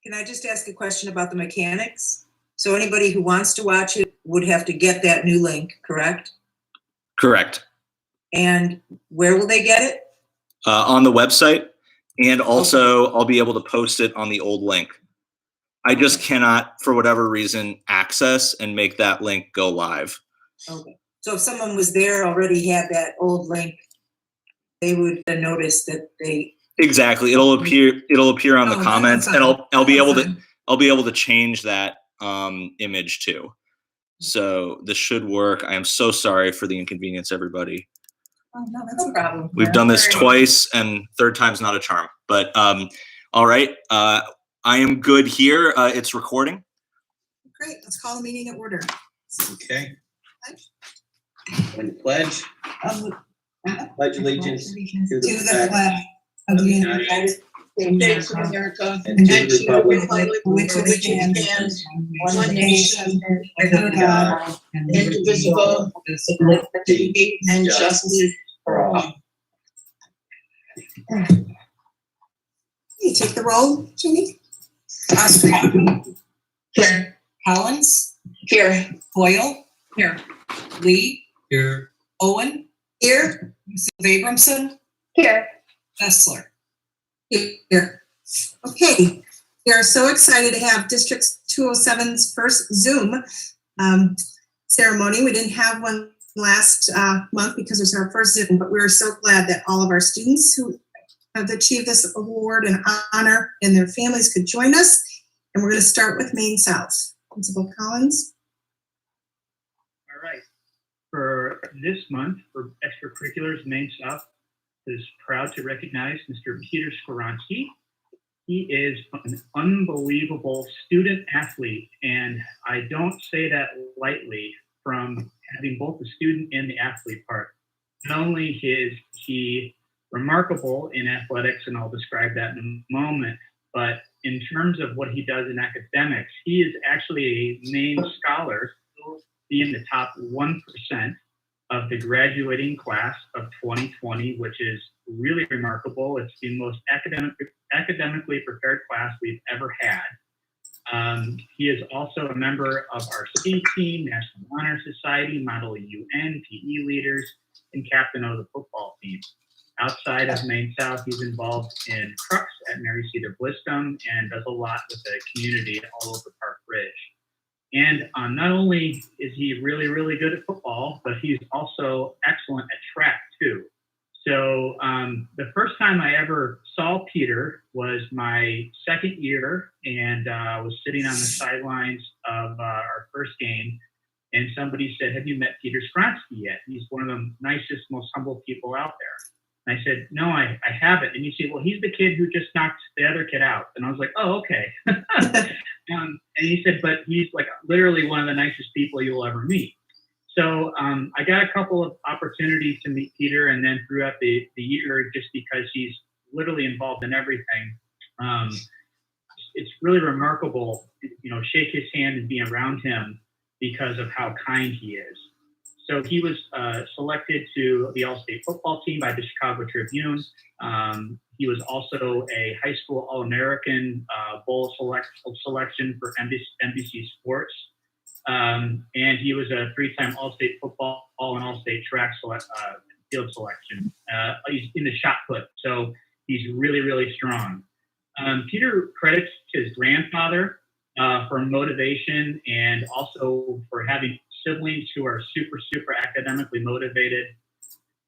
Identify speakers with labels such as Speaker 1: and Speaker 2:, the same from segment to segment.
Speaker 1: Can I just ask a question about the mechanics? So anybody who wants to watch it would have to get that new link, correct?
Speaker 2: Correct.
Speaker 1: And where will they get it?
Speaker 2: On the website, and also I'll be able to post it on the old link. I just cannot, for whatever reason, access and make that link go live.
Speaker 1: Okay. So if someone was there already had that old link, they would notice that they.
Speaker 2: Exactly. It'll appear on the comments, and I'll be able to change that image too. So this should work. I am so sorry for the inconvenience, everybody.
Speaker 1: Oh, no, that's no problem.
Speaker 2: We've done this twice, and third time's not a charm. But all right, I am good here. It's recording.
Speaker 1: Great. Let's call the meeting to order.
Speaker 3: Okay. When you pledge. Pledge allegiance to the flag of the United States of America and to the republic for which it stands, one nation, under God, indivisible, with liberty and justice for all.
Speaker 1: You take the roll, Jimmy. Osprey.
Speaker 3: Here.
Speaker 1: Collins.
Speaker 3: Here.
Speaker 1: Hoyle.
Speaker 3: Here.
Speaker 1: Lee.
Speaker 3: Here.
Speaker 1: Owen. Here. Abramson.
Speaker 3: Here.
Speaker 1: Bessler. Here. Okay. We are so excited to have District 207's first Zoom ceremony. We didn't have one last month because it was our first Zoom, but we are so glad that all of our students who have achieved this award and honor and their families could join us. And we're going to start with Maine South. Principal Collins.
Speaker 4: All right. For this month, for extracurriculars, Maine South is proud to recognize Mr. Peter Skoronsky. He is an unbelievable student athlete, and I don't say that lightly, from having both the student and the athlete part. Not only is he remarkable in athletics, and I'll describe that in a moment, but in terms of what he does in academics, he is actually a Maine scholar, be in the top 1% of the graduating class of 2020, which is really remarkable. It's the most academically prepared class we've ever had. He is also a member of our ski team, National Honor Society, Model UN, PE leaders, and captain of the football team. Outside of Maine South, he's involved in Crux at Mary Cedar Bliscombe and does a lot with the community all over Park Ridge. And not only is he really, really good at football, but he's also excellent at track too. So the first time I ever saw Peter was my second year, and I was sitting on the sidelines of our first game, and somebody said, "Have you met Peter Skoronsky yet? He's one of the nicest, most humble people out there." And I said, "No, I haven't." And you say, "Well, he's the kid who just knocked the other kid out." And I was like, "Oh, okay." And he said, "But he's like literally one of the nicest people you'll ever meet." So I got a couple of opportunities to meet Peter, and then throughout the year, just because he's literally involved in everything, it's really remarkable, shake his hand and be around him because of how kind he is. So he was selected to the All-State football team by the Chicago Tribune. He was also a high school All-American bowl selection for NBC Sports. And he was a three-time All-State football and All-State track field selection. He's in the shot put, so he's really, really strong. Peter credits his grandfather for motivation and also for having siblings who are super, super academically motivated.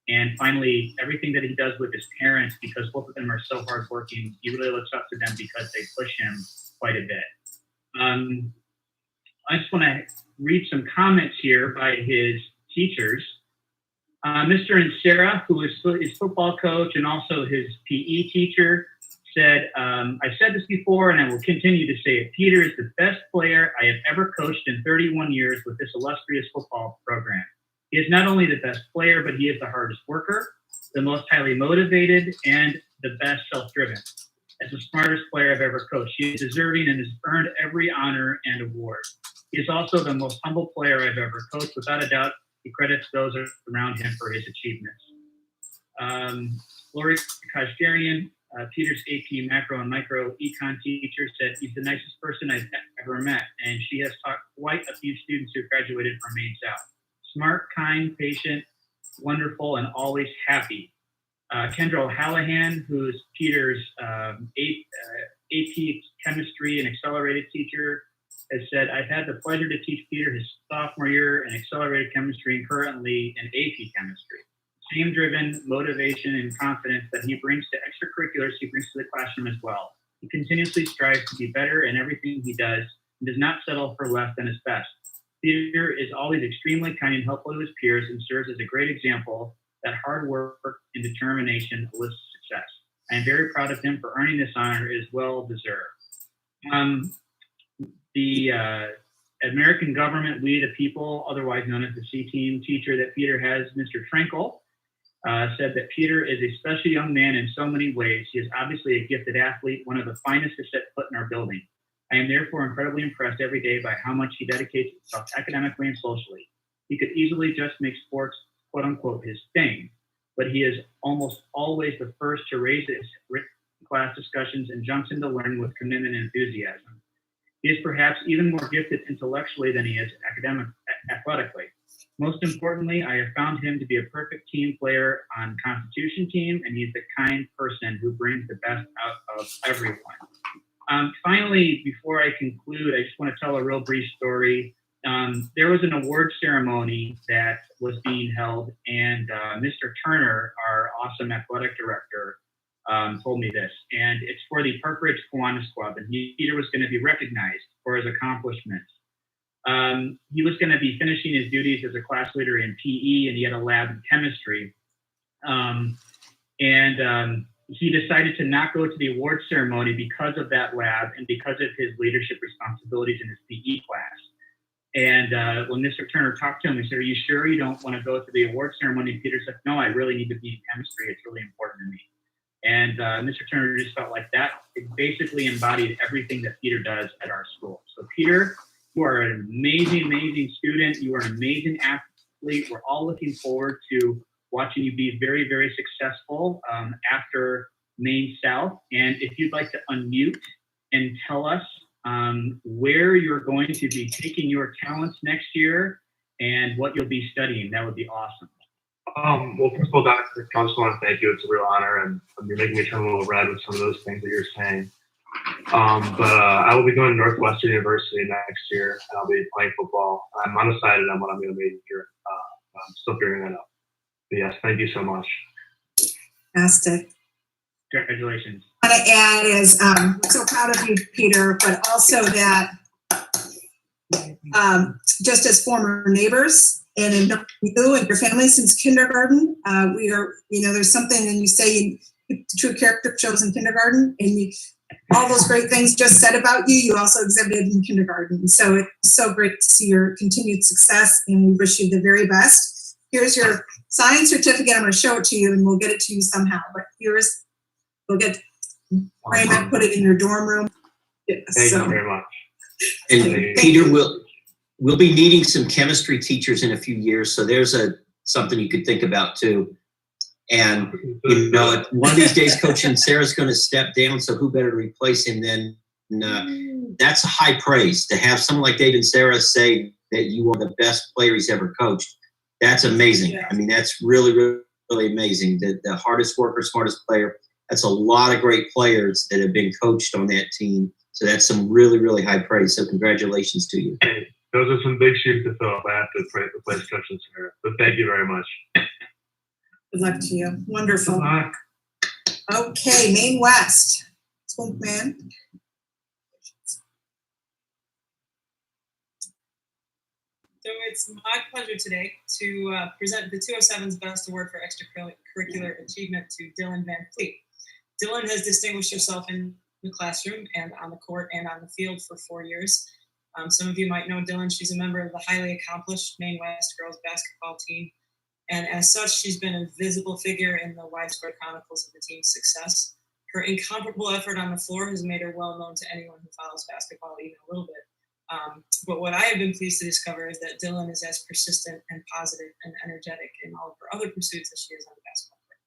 Speaker 4: And finally, everything that he does with his parents, because both of them are so hardworking, he really looks up to them because they push him quite a bit. I just want to read some comments here by his teachers. Mr. Insera, who is his football coach and also his PE teacher, said, "I've said this before and I will continue to say it. Peter is the best player I have ever coached in 31 years with this illustrious football program. He is not only the best player, but he is the hardest worker, the most highly motivated, and the best self-driven. As the smartest player I've ever coached, he is deserving and has earned every honor and award. He is also the most humble player I've ever coached. Without a doubt, he credits those around him for his achievements." Lori Kajarian Peter's AP macro and micro econ teacher, said he's the nicest person I've ever met, and she has taught quite a few students who graduated from Maine South. Smart, kind, patient, wonderful, and always happy. Kendra O'Hallahan, who's Peter's AP chemistry and accelerated teacher, has said, I've had the pleasure to teach Peter his sophomore year in accelerated chemistry and currently in AP chemistry. Same driven motivation and confidence that he brings to extracurriculars, he brings to the classroom as well. He continuously strives to be better in everything he does and does not settle for less than his best. Peter is always extremely kind and helpful to his peers and serves as a great example that hard work and determination elicits success. I am very proud of him for earning this honor. It is well deserved. The American Government We the People, otherwise known as the C-Team teacher that Peter has, Mr. Frankel, said that Peter is a special young man in so many ways. He is obviously a gifted athlete, one of the finest to set foot in our building. I am therefore incredibly impressed every day by how much he dedicates himself academically and socially. He could easily just make sports, quote unquote, his thing, but he is almost always the first to raise his written class discussions and jumps into learning with commitment and enthusiasm. He is perhaps even more gifted intellectually than he is athletically. Most importantly, I have found him to be a perfect team player on Constitution team, and he's the kind person who brings the best out of everyone. Finally, before I conclude, I just want to tell a real brief story. There was an award ceremony that was being held, and Mr. Turner, our awesome athletic director, told me this, and it's for the Park Ridge Kiwanis Club, and Peter was going to be recognized for his accomplishments. He was going to be finishing his duties as a class leader in PE, and he had a lab in chemistry. He decided to not go to the award ceremony because of that lab and because of his leadership responsibilities in his PE class. And when Mr. Turner talked to him, he said, are you sure you don't want to go to the award ceremony? And Peter said, no, I really need to be in chemistry. It's really important to me. And Mr. Turner just felt like that. It basically embodied everything that Peter does at our school. So Peter, you are an amazing, amazing student. You are an amazing athlete. We're all looking forward to watching you be very, very successful after Maine South. And if you'd like to unmute and tell us where you're going to be taking your talents next year and what you'll be studying, that would be awesome.
Speaker 5: Well, first of all, Dr. I just want to thank you. It's a real honor, and you're making me turn a little red with some of those things that you're saying. I will be going to Northwestern University next year, and I'll be playing football. I'm undecided on what I'm going to major. I'm still figuring that out. But yes, thank you so much.
Speaker 1: Fantastic.
Speaker 4: Congratulations.
Speaker 1: What I want to add is we're so proud of you, Peter, but also that just as former neighbors and in you and your family since kindergarten, we are, there's something, and you say true character shows in kindergarten, and all those great things just said about you, you also exhibited in kindergarten. So it's so great to see your continued success, and we wish you the very best. Here's your science certificate. I'm going to show it to you, and we'll get it to you somehow. But here's, we'll frame it, put it in your dorm room.
Speaker 5: Thank you very much.
Speaker 3: And Peter, we'll be needing some chemistry teachers in a few years, so there's something you could think about too. And one of these days, Coach and Sarah's going to step down, so who better to replace him than? That's high praise to have someone like Dave and Sarah say that you are the best player he's ever coached. That's amazing. I mean, that's really, really, really amazing. The hardest worker, smartest player. That's a lot of great players that have been coached on that team. So that's some really, really high praise. So congratulations to you.
Speaker 5: Hey, those are some big shoes to fill if I have to replace Coach and Sarah. But thank you very much.
Speaker 1: Good luck to you. Wonderful.
Speaker 5: Good luck.
Speaker 1: Okay, Maine West. Swoopman.
Speaker 6: So it's my pleasure today to present the 207's Best Award for Extracurricular Achievement to Dylan Van Fleet. Dylan has distinguished herself in the classroom and on the court and on the field for 4 years. Some of you might know Dylan. She's a member of the highly accomplished Maine West girls basketball team. And as such, she's been a visible figure in the widespread chronicles of the team's success. Her incomparable effort on the floor has made her well known to anyone who follows basketball even a little bit. But what I have been pleased to discover is that Dylan is as persistent and positive and energetic in all of her other pursuits as she is on the basketball court.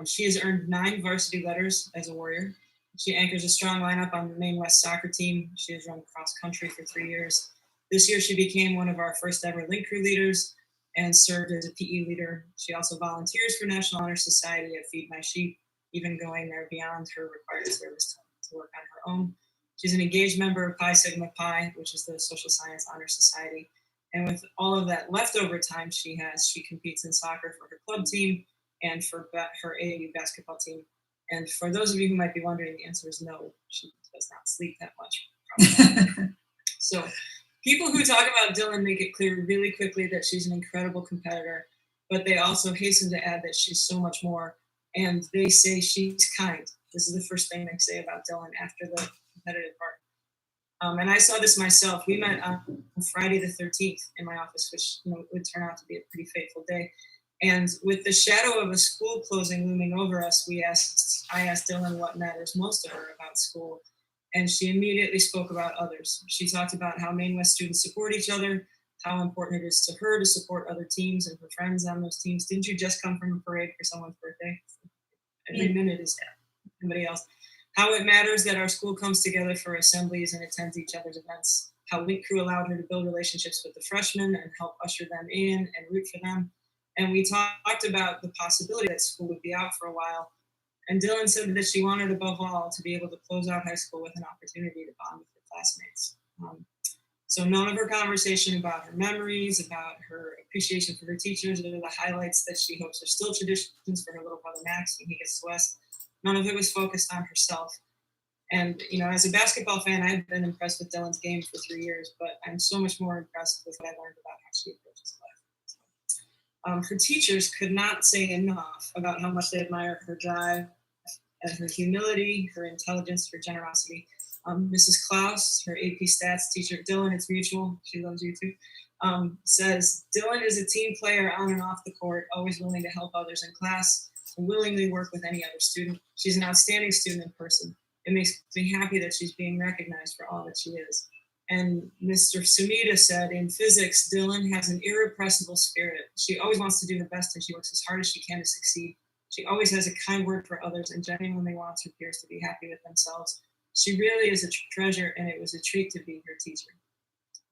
Speaker 6: She has earned 9 varsity letters as a Warrior. She anchors a strong lineup on the Maine West soccer team. She has run cross country for 3 years. This year, she became one of our first ever Link Crew leaders and served as a PE leader. She also volunteers for National Honor Society at Feed My Sheep, even going there beyond her required service to work on her own. She's an engaged member of Pi Sigma Pi, which is the Social Science Honor Society. And with all of that leftover time she competes in soccer for her club team and for her AAU basketball team. And for those of you who might be wondering, the answer is no, she does not sleep that much. So people who talk about Dylan make it clear really quickly that she's an incredible competitor, but they also hasten to add that she's so much more. And they say she's kind. This is the first thing they say about Dylan after the competitive part. And I saw this myself. We met on Friday the 13th in my office, which would turn out to be a pretty fateful day. And with the shadow of a school closing looming over us, I asked Dylan what matters most to her about school. And she immediately spoke about others. She talked about how Maine West students support each other, how important it is to her to support other teams and her friends on those teams. Didn't you just come from a parade for someone's birthday? Every minute is somebody else. How it matters that our school comes together for assemblies and attends each other's events. How Link Crew allowed her to build relationships with the freshmen and help usher them in and root for them. And we talked about the possibility that school would be out for a while. And Dylan said that she wanted above all to be able to close out high school with an opportunity to bond with her classmates. So none of her conversation about her memories, about her appreciation for her teachers, or the highlights that she hopes are still traditions for her little brother Max when he gets to West, none of it was focused on herself. And, as a basketball fan, I've been impressed with Dylan's game for 3 years, but I'm so much more impressed with what I learned about how she approaches life. Her teachers could not say enough about how much they admire her drive and her humility, her intelligence, her generosity. Mrs. Klaus, her AP stats teacher, Dylan, it's mutual, she loves you too, says, Dylan is a team player on and off the court, always willing to help others in class and willingly work with any other student. She's an outstanding student in person. It makes me happy that she's being recognized for all that she is. And Mr. Sumida said, in physics, Dylan has an irrepressible spirit. She always wants to do her best and she works as hard as she can to succeed. She always has a kind word for others and genuinely wants her peers to be happy with themselves. She really is a treasure, and it was a treat to be her teacher.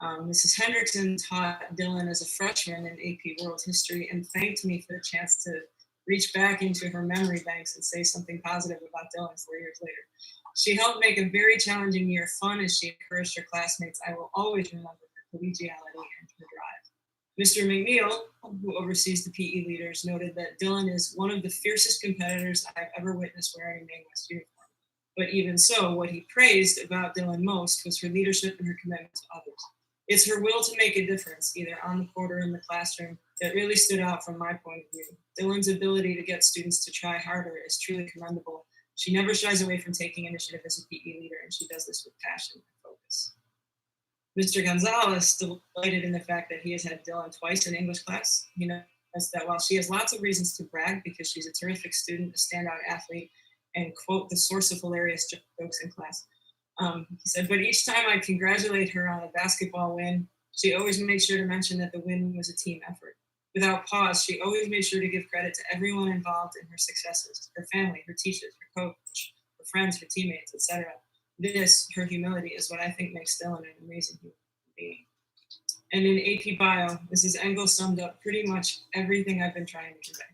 Speaker 6: Mrs. Hendrickson taught Dylan as a freshman in AP World History and thanked me for the chance to reach back into her memory banks and say something positive about Dylan 4 years later. She helped make a very challenging year fun as she encouraged her classmates. I will always remember her collegiality and her drive. Mr. McNeil, who oversees the PE leaders, noted that Dylan is one of the fiercest competitors I've ever witnessed wearing a Maine West uniform. But even so, what he praised about Dylan most was her leadership and her commitment to others. It's her will to make a difference, either on the court or in the classroom, that really stood out from my point of view. Dylan's ability to get students to try harder is truly commendable. She never shies away from taking initiative as a PE leader, and she does this with passion and focus. Mr. Gonzalez delighted in the fact that he has had Dylan twice in English class. He knows that while she has lots of reasons to brag because she's a terrific student, a standout athlete, and quote, the source of hilarious jokes in class. He said, but each time I congratulate her on a basketball win, she always made sure to mention that the win was a team effort. Without pause, she always made sure to give credit to everyone involved in her successes, her family, her teachers, her coach, her friends, her teammates, etc. This, her humility, is what I think makes Dylan an amazing human being. And in AP Bio, Mrs. Engel summed up pretty much everything I've been trying to convey.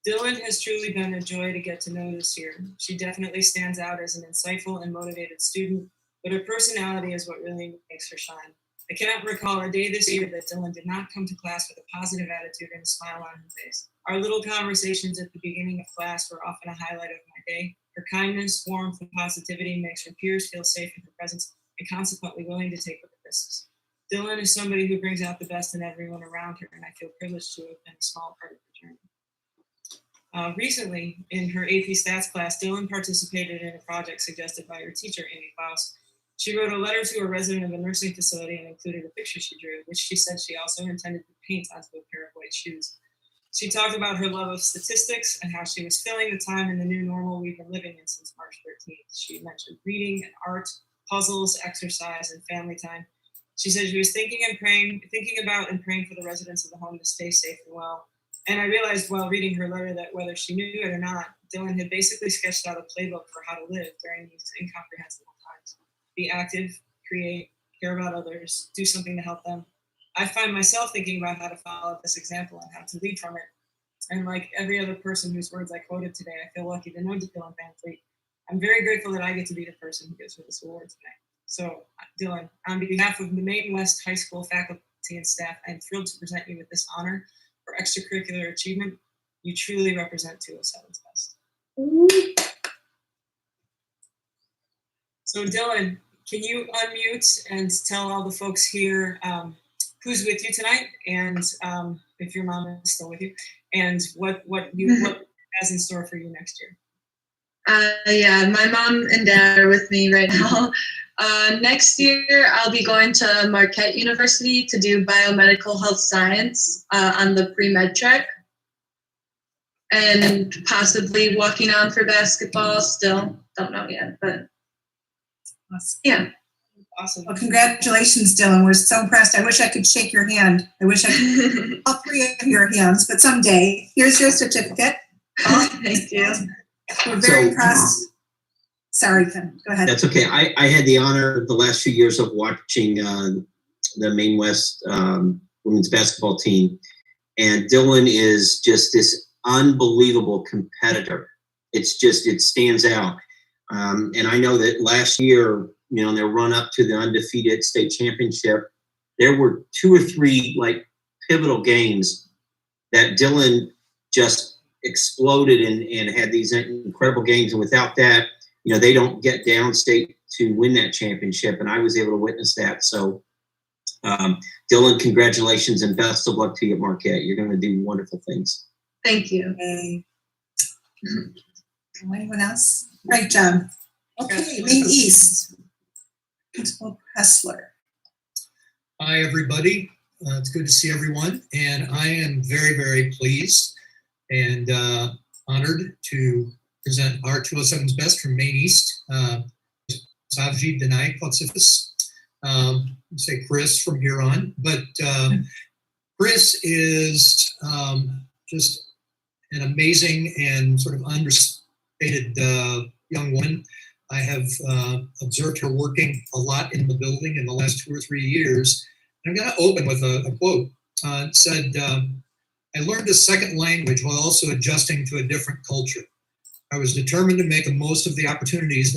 Speaker 6: Dylan has truly been a joy to get to know this year. She definitely stands out as an insightful and motivated student, but her personality is what really makes her shine. I cannot recall a day this year that Dylan did not come to class with a positive attitude and a smile on her face. Our little conversations at the beginning of class were often a highlight of my day. Her kindness, warmth, and positivity makes her peers feel safe in her presence and consequently willing to take risks. Dylan is somebody who brings out the best in everyone around her, and I feel privileged to have been a small part of her journey. Recently, in her AP Stats class, Dylan participated in a project suggested by her teacher, Amy Faust. She wrote a letter to a resident of a nursing facility and included a picture she drew, which she said she also intended to paint onto a pair of white shoes. She talked about her love of statistics and how she was filling the time in the new normal we've been living in since March 13th. She mentioned reading and art, puzzles, exercise, and family time. She said she was thinking about and praying for the residents of the home to stay safe and well. And I realized while reading her letter that whether she knew it or not, Dylan had basically sketched out a playbook for how to live during these incomprehensible times. Be active, create, care about others, do something to help them. I find myself thinking about how to follow this example and how to lead from it. And like every other person whose words I quoted today, I feel lucky to know Dylan Van Fleet. I'm very grateful that I get to be the person who gives her this award today. So, Dylan, on behalf of the Maine West High School faculty and staff, I'm thrilled to present you with this honor for extracurricular achievement. You truly represent 207's best. So, Dylan, can you unmute and tell all the folks here who's with you tonight, and if your mom is still with you, and what has in store for you next year?
Speaker 7: Yeah, my mom and dad are with me right now. Next year, I'll be going to Marquette University to do biomedical health science on the pre-med track, and possibly walking on for basketball. Still don't know yet, but yeah.
Speaker 6: Awesome.
Speaker 1: Well, congratulations, Dylan. We're so impressed. I wish I could shake your hand. I wish I could all three of your hands, but someday. Here's your certificate.
Speaker 7: Thank you.
Speaker 1: We're very impressed. Sorry, Ken. Go ahead.
Speaker 3: That's okay. I had the honor the last few years of watching the Maine West women's basketball team, and Dylan is just this unbelievable competitor. It stands out. And I know that last year, in their run up to the undefeated state championship, there were 2 or 3 like pivotal games that Dylan just exploded and had these incredible games. And without that, they don't get downstate to win that championship. And I was able to witness that. So, Dylan, congratulations and best of luck to you at Marquette. You're going to do wonderful things.
Speaker 7: Thank you.
Speaker 1: Anyone else? Great job. Okay, Maine East. Principal Pressler.
Speaker 8: Hi, everybody. It's good to see everyone. And I am very, very pleased and honored to present our 207's best from Maine East, Savji Denai Kotsifis. Say Chris from here on. But Chris is just an amazing and sort of understated young woman. I have observed her working a lot in the building in the last 2 or 3 years. I'm going to open with a quote. It said, I learned a second language while also adjusting to a different culture. I was determined to make the most of the opportunities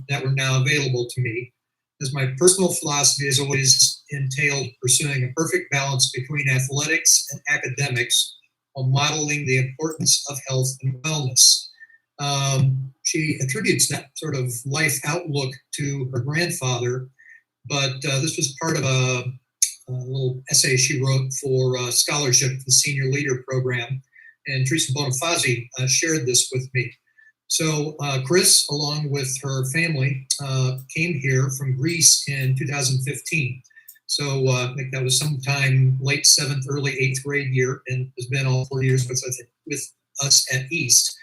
Speaker 8: that were now available to me, as my personal philosophy has always entailed pursuing a perfect balance between athletics and academics while modeling the importance of health and wellness. She attributes that sort of life outlook to her grandfather, but this was part of a little essay she wrote for a scholarship, the Senior Leader Program, and Teresa Bonifazi shared this with me. So Chris, along with her family, came here from Greece in 2015. So I think that was sometime late 7th, early 8th grade year, and has been all 4 years with us at East.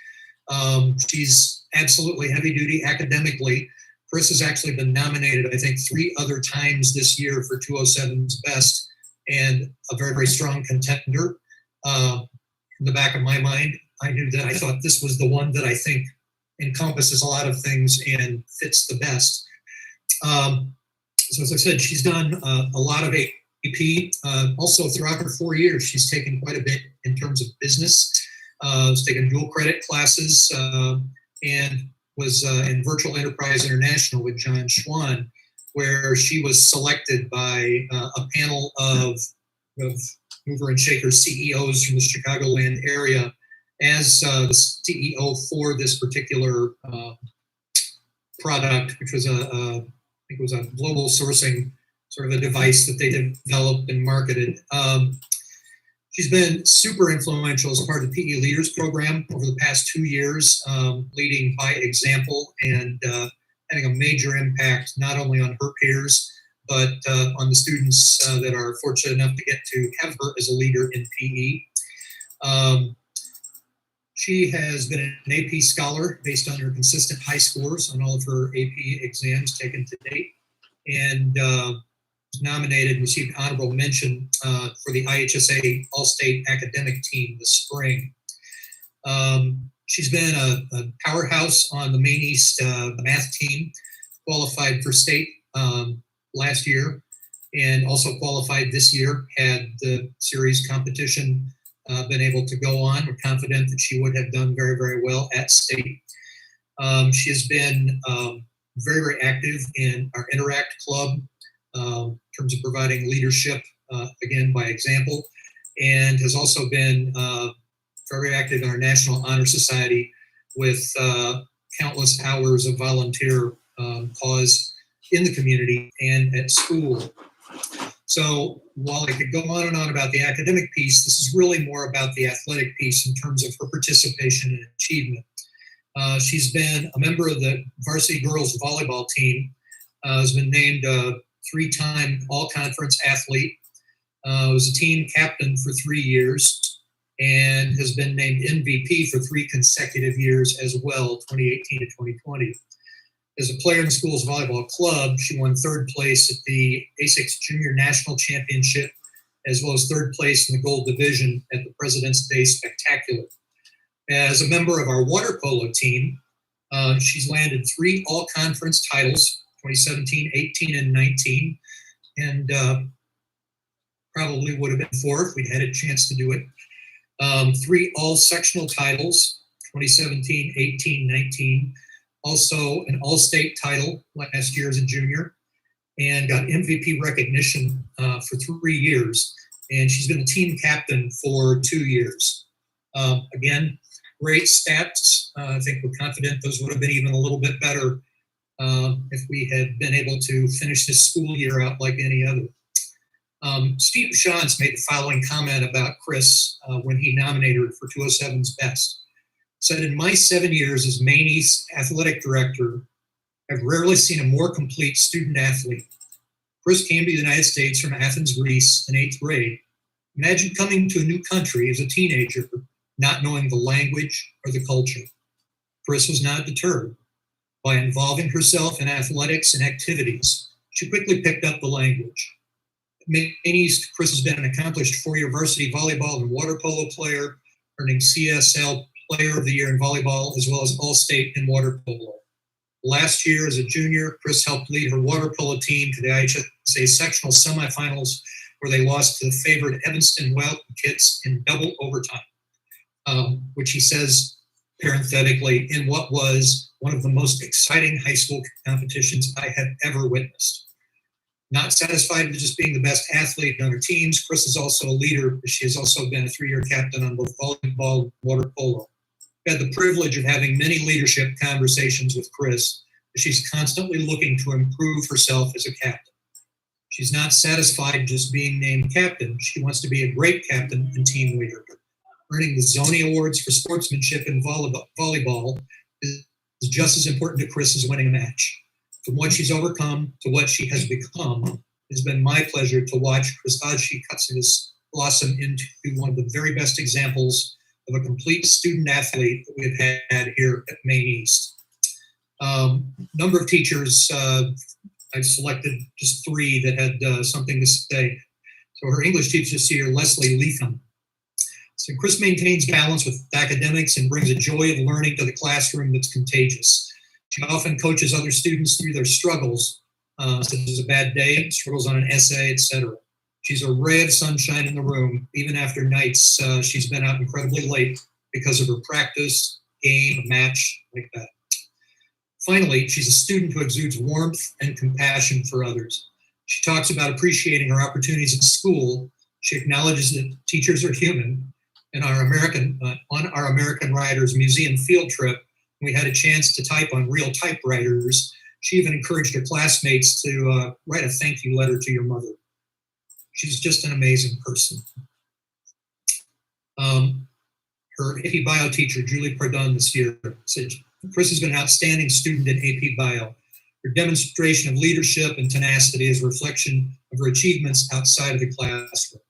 Speaker 8: She's absolutely heavy duty academically. Chris has actually been nominated, I think, 3 other times this year for 207's best, and a very, very strong contender. In the back of my mind, I knew that I thought this was the one that I think encompasses a lot of things and fits the best. So as I said, she's done a lot of AP. Also throughout her 4 years, she's taken quite a bit in terms of business. She's taken dual credit classes and was in Virtual Enterprise International with John Schwan, where she was selected by a panel of mover and shaker CEOs from the Chicagoland area as the CEO for this particular product, which was I think it was a global sourcing sort of a device that they developed and marketed. She's been super influential as part of the PE Leaders Program over the past 2 years, leading by example and having a major impact not only on her peers, but on the students that are fortunate enough to get to have her as a leader in PE. She has been an AP scholar based on her consistent high scores on all of her AP exams taken to date, and was nominated and received honorable mention for the IHSA All-State Academic Team this spring. She's been a powerhouse on the Maine East math team, qualified for state last year, and also qualified this year. Had the series competition been able to go on, we're confident that she would have done very, very well at state. She has been very, very active in our Interact Club in terms of providing leadership, again, by example, and has also been very active in our National Honor Society with countless hours of volunteer cause in the community and at school. So while I could go on and on about the academic piece, this is really more about the athletic piece in terms of her participation and achievement. She's been a member of the varsity girls volleyball team, has been named a 3-time all-conference athlete, was a team captain for 3 years, and has been named MVP for 3 consecutive years as well, 2018 to 2020. As a player in the school's volleyball club, she won 3rd place at the ASICS Junior National Championship, as well as 3rd place in the gold division at the President's Day Spectacular. As a member of our water polo team, she's landed 3 all-conference titles, 2017, 18, and 19, and probably would have been 4 if we'd had a chance to do it. 3 all-sectional titles, 2017, 18, 19. Also an all-state title last year as a junior, and got MVP recognition for 3 years. And she's been the team captain for 2 years. Again, great stats. I think we're confident those would have been even a little bit better if we had been able to finish this school year out like any other. Steve Shantz made the following comment about Chris when he nominated her for 207's Best. Said, in my 7 years as Maine East athletic director, I've rarely seen a more complete student athlete. Chris came to the United States from Athens, Greece in 8th grade. Imagine coming to a new country as a teenager, not knowing the language or the culture. Chris was not deterred. By involving herself in athletics and activities, she quickly picked up the language. At Maine East, Chris has been an accomplished 4-year varsity volleyball and water polo player, earning CSL Player of the Year in volleyball, as well as All-State in water polo. Last year, as a junior, Chris helped lead her water polo team to the IHSA sectional semifinals, where they lost to the favored Evanston Wildcats in double overtime, which he says, parenthetically, in what was one of the most exciting high school competitions I have ever witnessed. Not satisfied with just being the best athlete on her teams, Chris is also a leader. She has also been a 3-year captain on both volleyball and water polo. I had the privilege of having many leadership conversations with Chris. She's constantly looking to improve herself as a captain. She's not satisfied just being named captain. She wants to be a great captain and team leader. Earning the Zoni Awards for sportsmanship in volleyball is just as important to Chris as winning a match. From what she's overcome to what she has become, it has been my pleasure to watch Chris Adshi Katsunis blossom into one of the very best examples of a complete student athlete that we've had here at Maine East. Number of teachers, I've selected just 3 that had something to say. So her English teacher this year, Leslie Leatham. So Chris maintains balance with academics and brings a joy of learning to the classroom that's contagious. She often coaches other students through their struggles, such as a bad day, struggles on an essay, etc. She's a ray of sunshine in the room, even after nights she's been out incredibly late because of her practice, game, match, like that. Finally, she's a student who exudes warmth and compassion for others. She talks about appreciating her opportunities at school. She acknowledges that teachers are human. And on our American Writers Museum field trip, we had a chance to type on real typewriters. She even encouraged her classmates to write a thank you letter to your mother. She's just an amazing person. Her AP Bio teacher, Julie Pardon, this year said, Chris has been an outstanding student in AP Bio. Her demonstration of leadership and tenacity is a reflection of her achievements outside of the classroom.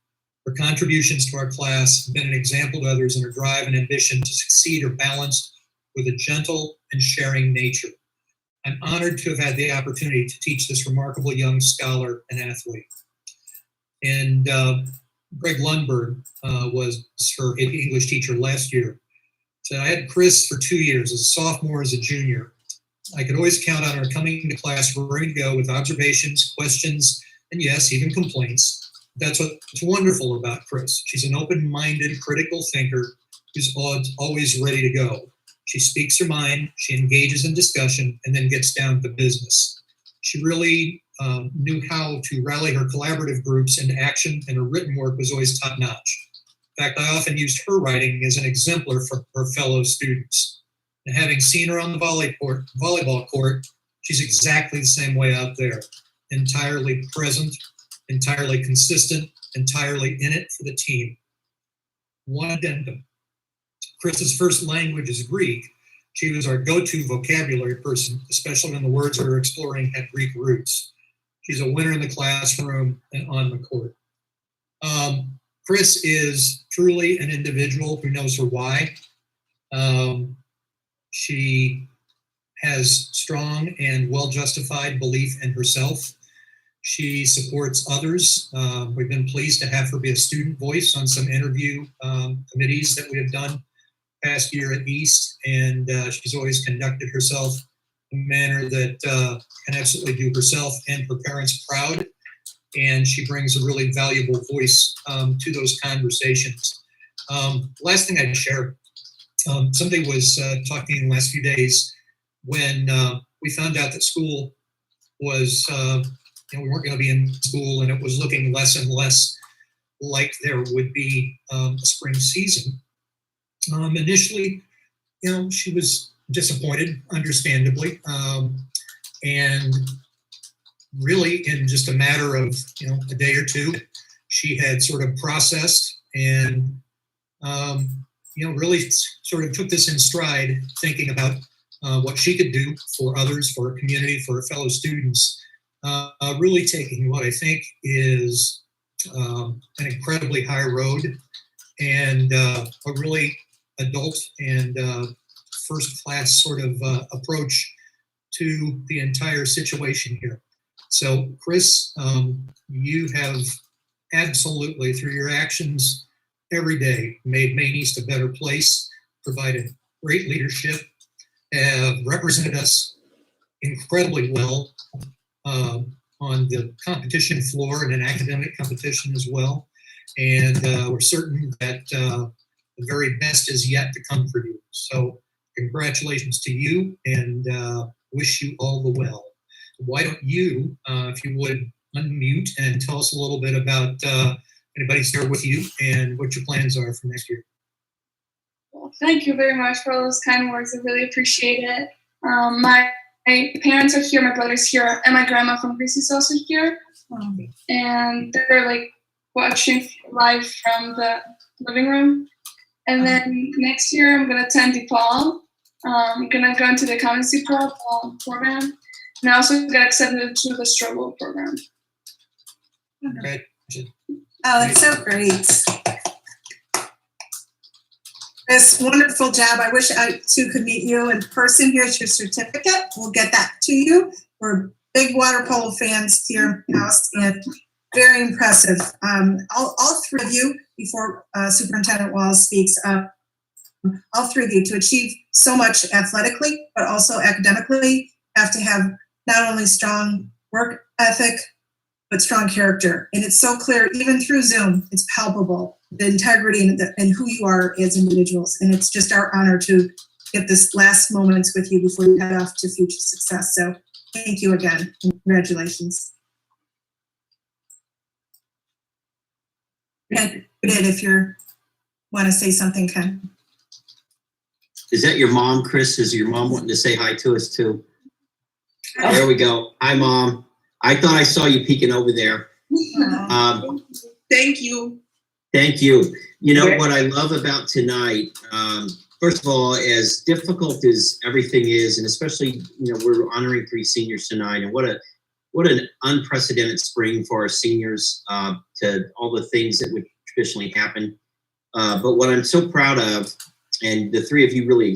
Speaker 8: Her contributions to our class have been an example to others, and her drive and ambition to succeed are balanced with a gentle and sharing nature. I'm honored to have had the opportunity to teach this remarkable young scholar and athlete. And Greg Lundberg was her AP English teacher last year. So I had Chris for 2 years, as a sophomore, as a junior. I could always count on her coming to class ready to go with observations, questions, and yes, even complaints. That's what's wonderful about Chris. She's an open-minded, critical thinker who's always ready to go. She speaks her mind, she engages in discussion, and then gets down to business. She really knew how to rally her collaborative groups into action, and her written work was always top-notch. In fact, I often used her writing as an exemplar for her fellow students. And having seen her on the volleyball court, she's exactly the same way out there. Entirely present, entirely consistent, entirely in it for the team. One addendum. Chris's first language is Greek. She was our go-to vocabulary person, especially when the words we were exploring had Greek roots. She's a winner in the classroom and on the court. Chris is truly an individual who knows her why. She has strong and well-justified belief in herself. She supports others. We've been pleased to have her be a student voice on some interview committees that we have done past year at East, and she's always conducted herself in a manner that can absolutely do herself and her parents proud, and she brings a really valuable voice to those conversations. Last thing I'd share, somebody was talking in the last few days when we found out that school was, we weren't going to be in school, and it was looking less and less like there would be a spring season. Initially, she was disappointed, understandably, and really in just a matter of, a day or two, she had sort of processed and, really sort of took this in stride, thinking about what she could do for others, for her community, for her fellow students, really taking what I think is an incredibly high road and a really adult and first-class sort of approach to the entire situation here. So, Chris, you have absolutely, through your actions every day, made Maine East a better place, provided great leadership, have represented us incredibly well on the competition floor and in academic competition as well. And we're certain that the very best is yet to come for you. So congratulations to you, and wish you all the well. Why don't you, if you would, unmute and tell us a little bit about anybody's there with you and what your plans are for next year.
Speaker 9: Well, thank you very much for all those kind words. I really appreciate it. My parents are here, my brother's here, and my grandma from Greece is also here. And they're like watching live from the living room. And then next year I'm gonna attend DePaul. I'm gonna go into the accountancy program, and I also got accepted to the Struggle program.
Speaker 8: Okay.
Speaker 1: Oh, that's so great. This wonderful job. I wish I too could meet you in person. Here's your certificate. We'll get that to you. We're big water polo fans here in the house, and very impressive. All three of you, before Superintendent Walls speaks, all three of you, to achieve so much athletically, but also academically, have to have not only strong work ethic, but strong character. And it's so clear, even through Zoom, it's palpable, the integrity and who you are as individuals. And it's just our honor to get this last moments with you before you head off to future success. So thank you again. Congratulations. And if you want to say something, Ken.
Speaker 3: Is that your mom, Chris? Is your mom wanting to say hi to us too? There we go. Hi, Mom. I thought I saw you peeking over there.
Speaker 10: Thank you.
Speaker 3: Thank you. You know what I love about tonight, first of all, as difficult as everything is, and especially, we're honoring 3 seniors tonight, and what an unprecedented spring for our seniors, to all the things that would traditionally happen. But what I'm so proud of, and the 3 of you really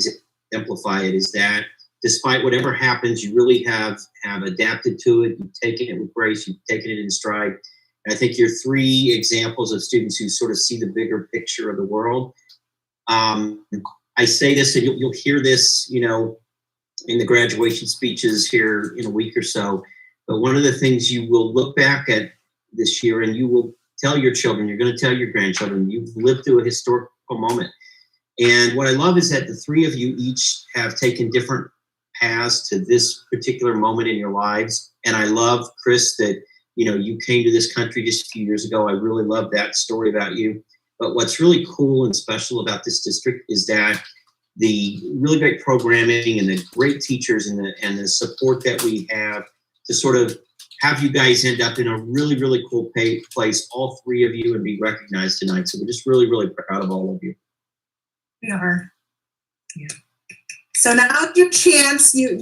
Speaker 3: exemplify it, is that despite whatever happens, you really have adapted to it. You've taken it with grace. You've taken it in stride. And I think you're 3 examples of students who sort of see the bigger picture of the world. I I say this, and you'll hear this, you know, in the graduation speeches here in a week or so. But one of the things you will look back at this year, and you will tell your children, you're going to tell your grandchildren, you've lived through a historical moment. And what I love is that the three of you each have taken different paths to this particular moment in your lives. And I love, Chris, that, you know, you came to this country just a few years ago. I really love that story about you. But what's really cool and special about this district is that the really great programming and the great teachers and the support that we have to sort of have you guys end up in a really, really cool place, all three of you, and be recognized tonight. So we're just really, really proud of all of you.
Speaker 1: We are. Yeah. So now your chance, you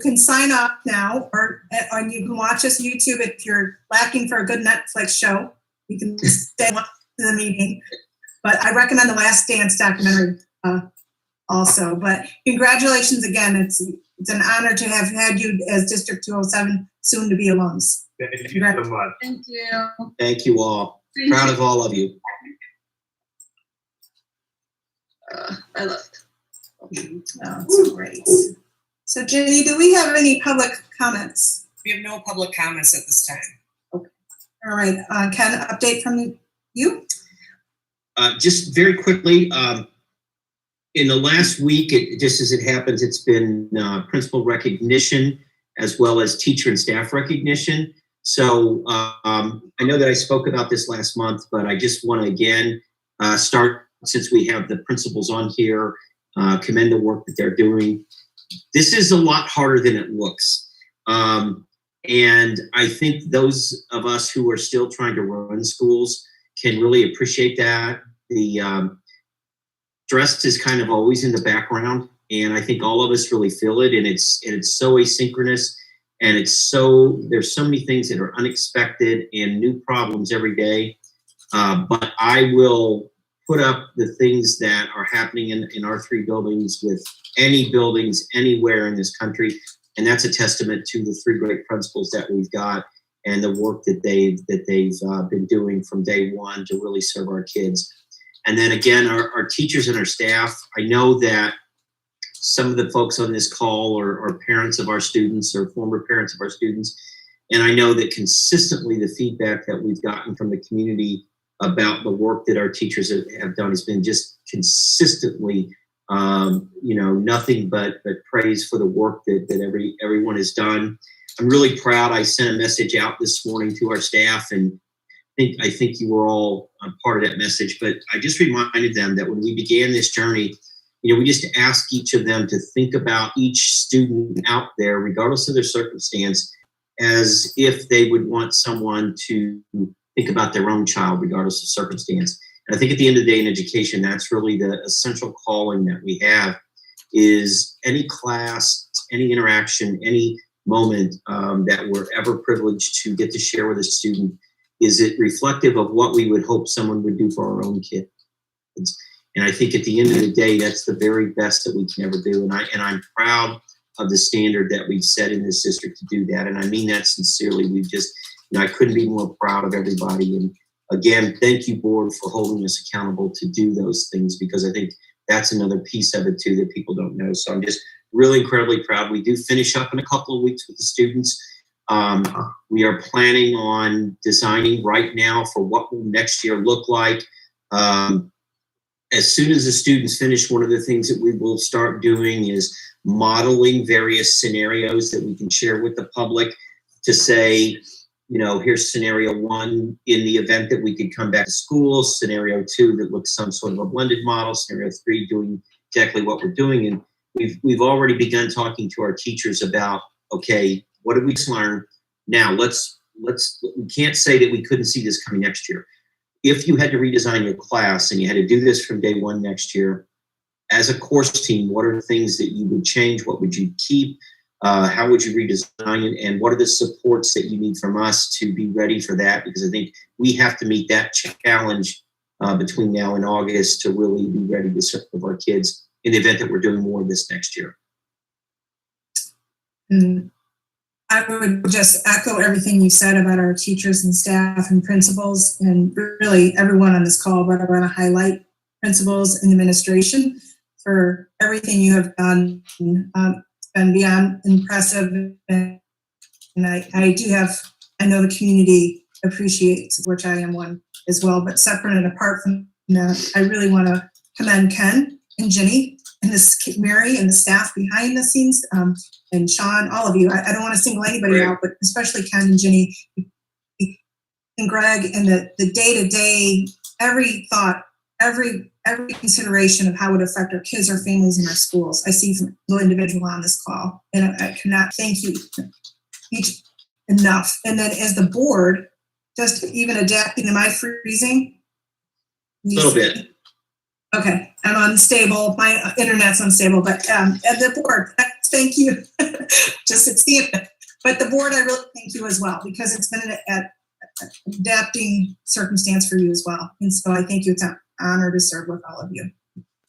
Speaker 1: can sign up now, or you can watch us YouTube if you're lacking for a good Netflix show. You can stay to the meeting. But I recommend the Last Dance documentary also. But congratulations again. It's an honor to have had you as District 207 soon to be alums.
Speaker 5: Thank you so much.
Speaker 7: Thank you.
Speaker 3: Thank you all. Proud of all of you.
Speaker 7: I left.
Speaker 1: Oh, that's great. So Jenny, do we have any public comments?
Speaker 10: We have no public comments at this time.
Speaker 1: Okay. All right. Ken, update from you?
Speaker 3: Just very quickly, in the last week, just as it happens, it's been principal recognition as well as teacher and staff recognition. So I know that I spoke about this last month, but I just want to again start, since we have the principals on here, commend the work that they're doing. This is a lot harder than it looks. And I think those of us who are still trying to run schools can really appreciate that. The stress is kind of always in the background, and I think all of us really feel it, and it's so asynchronous, and there's so many things that are unexpected and new problems every day. But I will put up the things that are happening in our three buildings with any buildings anywhere in this country. And that's a testament to the three great principals that we've got and the work that they've been doing from day one to really serve our kids. And then again, our teachers and our staff, I know that some of the folks on this call are parents of our students or former parents of our students. And I know that consistently the feedback that we've gotten from the community about the work that our teachers have done has been just consistently, nothing but praise for the work that everyone has done. I'm really proud. I sent a message out this morning to our staff, and I think you were all part of that message, but I just reminded them that when we began this journey, we just asked each of them to think about each student out there, regardless of their circumstance, as if they would want someone to think about their own child, regardless of circumstance. And I think at the end of the day in education, that's really the essential calling that we have, is any class, any interaction, any moment that we're ever privileged to get to share with a student, is it reflective of what we would hope someone would do for our own kids? And I think at the end of the day, that's the very best that we can ever do. And I'm proud of the standard that we've set in this district to do that. And I mean that sincerely. We've just, I couldn't be more proud of everybody. And again, thank you, board, for holding us accountable to do those things, because I think that's another piece of it too that people don't know. So I'm just really incredibly proud. We do finish up in a couple of weeks with the students. We are planning on designing right now for what will next year look like. As soon as the students finish, one of the things that we will start doing is modeling various scenarios that we can share with the public to say, here's scenario one in the event that we could come back to school, scenario two that looks some sort of a blended model, scenario three doing exactly what we're doing. And we've already begun talking to our teachers about, okay, what did we learn? Now we can't say that we couldn't see this coming next year. If you had to redesign your class and you had to do this from day one next year, as a course team, what are the things that you would change? What would you keep? How would you redesign it? And what are the supports that you need from us to be ready for that? Because I think we have to meet that challenge between now and August to really be ready to serve our kids in the event that we're doing more of this next year.
Speaker 1: I would just echo everything you said about our teachers and staff and principals, and really everyone on this call, but I want to highlight principals and administration for everything you have done. It's been beyond impressive. And I know the community appreciates, which I am one as well. But separate and apart from that, I really want to commend Ken and Jenny and Mary and the staff behind the scenes, and Sean, all of you. I don't want to single anybody out, but especially Ken and Jenny and Greg, and the day-to-day, every thought, every consideration of how it would affect our kids, our families, and our schools. I see from the individual on this call, and I cannot thank you each enough. And then as the board, just even adapting, am I freezing?
Speaker 3: A little bit.
Speaker 1: Okay, I'm unstable. My internet's unstable, but at the board, thank you. Just it's the internet. But the board, I really thank you as well, because it's been an adapting circumstance for you as well. And so I thank you. It's an honor to serve with all of you.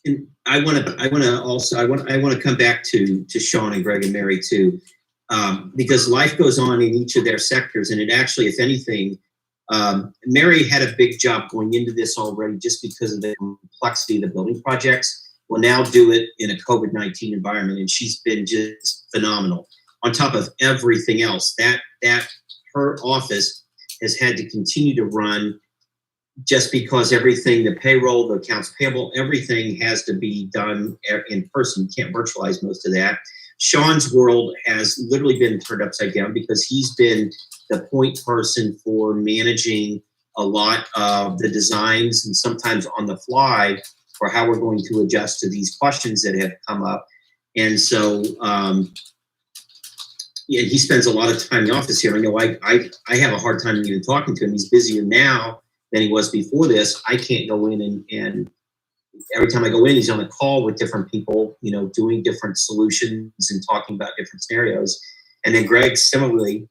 Speaker 3: And I want to come back to Sean and Greg and Mary too, because life goes on in each of their sectors, and it actually, if anything, Mary had a big job going into this already just because of the complexity of the building projects. Will now do it in a COVID-19 environment, and she's been just phenomenal. On top of everything else, that her office has had to continue to run just because everything, the payroll, the accounts payable, everything has to be done in person. You can't virtualize most of that. Sean's world has literally been turned upside down because he's been the point person for managing a lot of the designs and sometimes on the fly for how we're going to adjust to these questions that have come up. And so, yeah, he spends a lot of time in the office here. I know I have a hard time even talking to him. He's busier now than he was before this. I can't go in and every time I go in, he's on a call with different people, you know, doing different solutions and talking about different scenarios. And then Greg, similarly,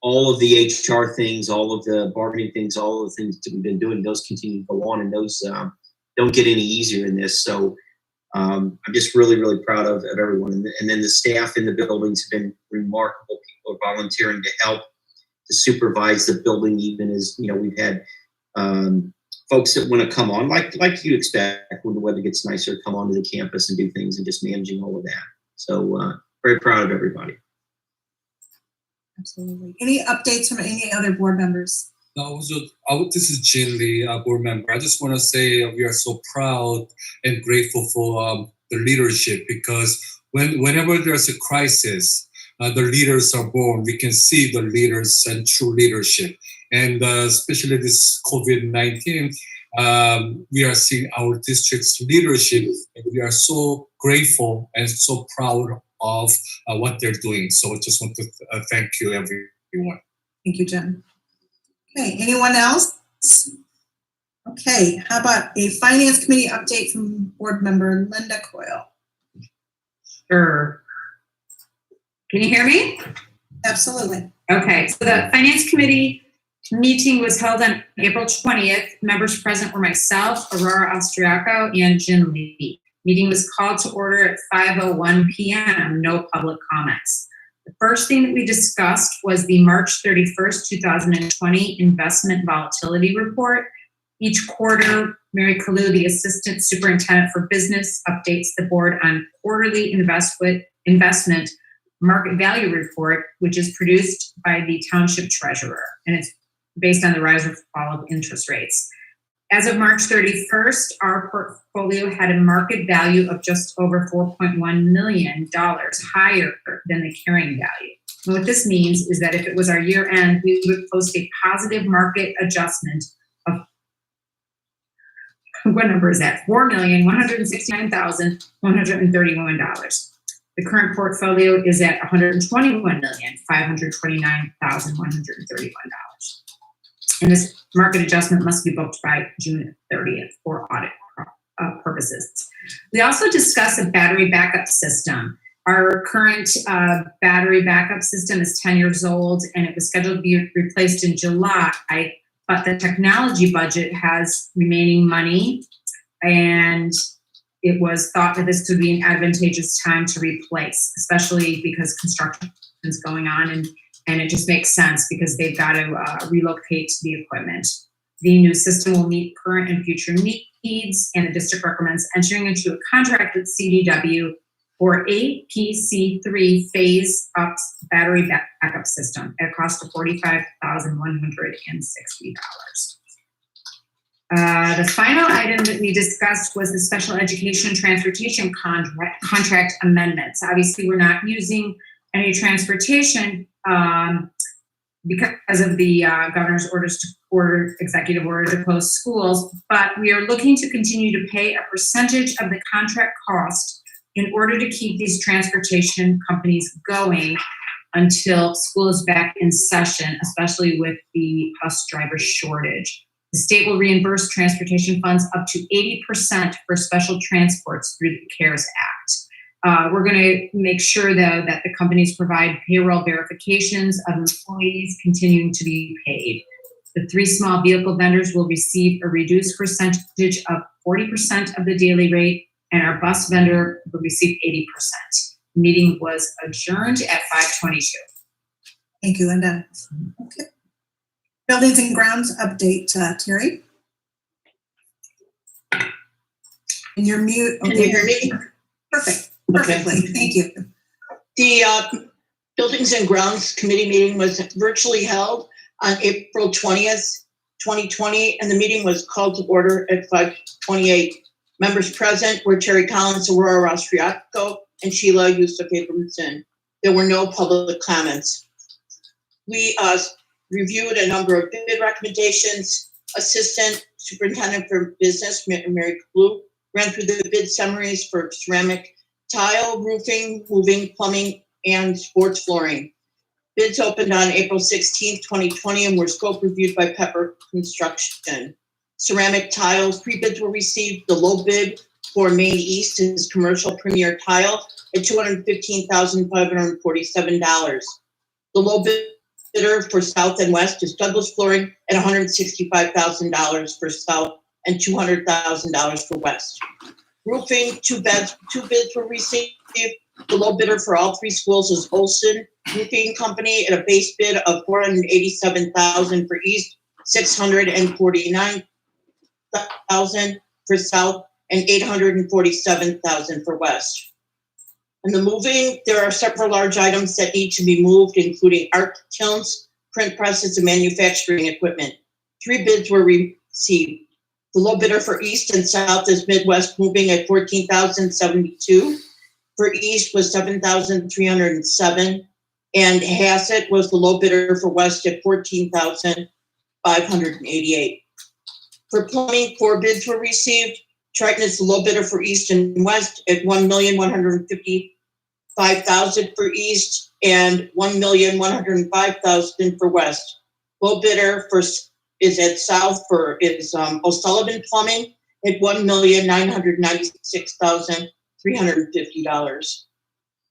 Speaker 3: all of the HR things, all of the bargaining things, all of the things that we've been doing, those continue to go on, and those don't get any easier in this. So I'm just really, really proud of everyone. And then the staff in the buildings have been remarkable. People are volunteering to help to supervise the building, even as, you know, we've had folks that want to come on, like you'd expect when the weather gets nicer, come onto the campus and do things, and just managing all of that. So very proud of everybody.
Speaker 1: Absolutely. Any updates from any other board members?
Speaker 11: This is Jin Lee, board member. I just want to say we are so proud and grateful for the leadership, because whenever there's a crisis, the leaders are born. We can see the leaders and true leadership. And especially this COVID-19, we are seeing our district's leadership, and we are so grateful and so proud of what they're doing. So I just want to thank you, everyone.
Speaker 1: Thank you, Jen. Okay, anyone else? Okay, how about a finance committee update from board member Linda Coyle?
Speaker 12: Sure. Can you hear me?
Speaker 1: Absolutely.
Speaker 12: Okay, so the finance committee meeting was held on April 20th. Members present were myself, Aurora Austriaco, and Jin Lee. Meeting was called to order at 5:01 p.m. No public comments. The first thing that we discussed was the March 31st, 2020 investment volatility report. Each quarter, Mary Kalu, the Assistant Superintendent for Business, updates the board on quarterly investment market value report, which is produced by the Township Treasurer, and it's based on the rise or fall of interest rates. As of March 31st, our portfolio had a market value of just over $4.1 million, higher than the carrying value. And what this means is that if it was our year end, we would post a positive market adjustment of, what number is that? $4,169,131. The current portfolio is at $121,529,131. And this market adjustment must be booked by June 30th for audit purposes. We also discussed a battery backup system. Our current battery backup system is 10 years old, and it was scheduled to be replaced in July, but the technology budget has remaining money, and it was thought that this could be an advantageous time to replace, especially because construction is going on, and it just makes sense because they've got to relocate the equipment. The new system will meet current and future PEDS, and the district recommends entering into a contract with CDW for APC3 phase up battery backup system at a cost of $45,160. The final item that we discussed was the special education transportation contract amendments. Obviously, we're not using any transportation because of the governor's executive order to close schools, but we are looking to continue to pay a percentage of the contract cost in order to keep these transportation companies going until school is back in session, especially with the bus driver shortage. The state will reimburse transportation funds up to 80% for special transports through the CARES Act. We're going to make sure, though, that the companies provide payroll verifications of employees continuing to be paid. The 3 small vehicle vendors will receive a reduced percentage of 40% of the daily rate, and our bus vendor will receive 80%. The meeting was adjourned at 5:22.
Speaker 1: Thank you, Linda. Okay. Buildings and grounds update, Terry. And you're mute.
Speaker 13: Can you hear me?
Speaker 1: Perfect. Perfectly.
Speaker 13: Okay.
Speaker 1: Thank you.
Speaker 13: The Buildings and Grounds Committee meeting was virtually held on April 20th, 2020, and the meeting was called to order at 5:28. Members present were Terry Collins, Aurora Austriaco, and Sheila Yusuf Abramson. There were no public comments. We reviewed a number of bid recommendations. Assistant Superintendent for Business, Mary Blue, ran through the bid summaries for ceramic tile, roofing, moving, plumbing, and sports flooring. Bids opened on April 16th, 2020, and were scope reviewed by Pepper Construction. Ceramic tiles, pre-bids were received. The low bid for Main East is commercial premier tile at $215,547. The low bidder for South and West is Douglas Flooring at $165,000 for South and $200,000 for West. Roofing, two bids were received. The low bidder for all 3 schools is Olson Roofing Company at a base bid of $487,000 for East, $649,000 for South, and $847,000 for West. And the moving, there are several large items that need to be moved, including art kilns, print presses, and manufacturing equipment. 3 bids were received. The low bidder for East and South is Midwest Moving at $14,072. For East was $7,307, and Hassett was the low bidder for West at $14,588. For plumbing, 4 bids were received. Triton is the low bidder for East and West at $1,155,000 for East and $1,105,000 for West. Low bidder is at South for O'Sullivan Plumbing at $1,996,350.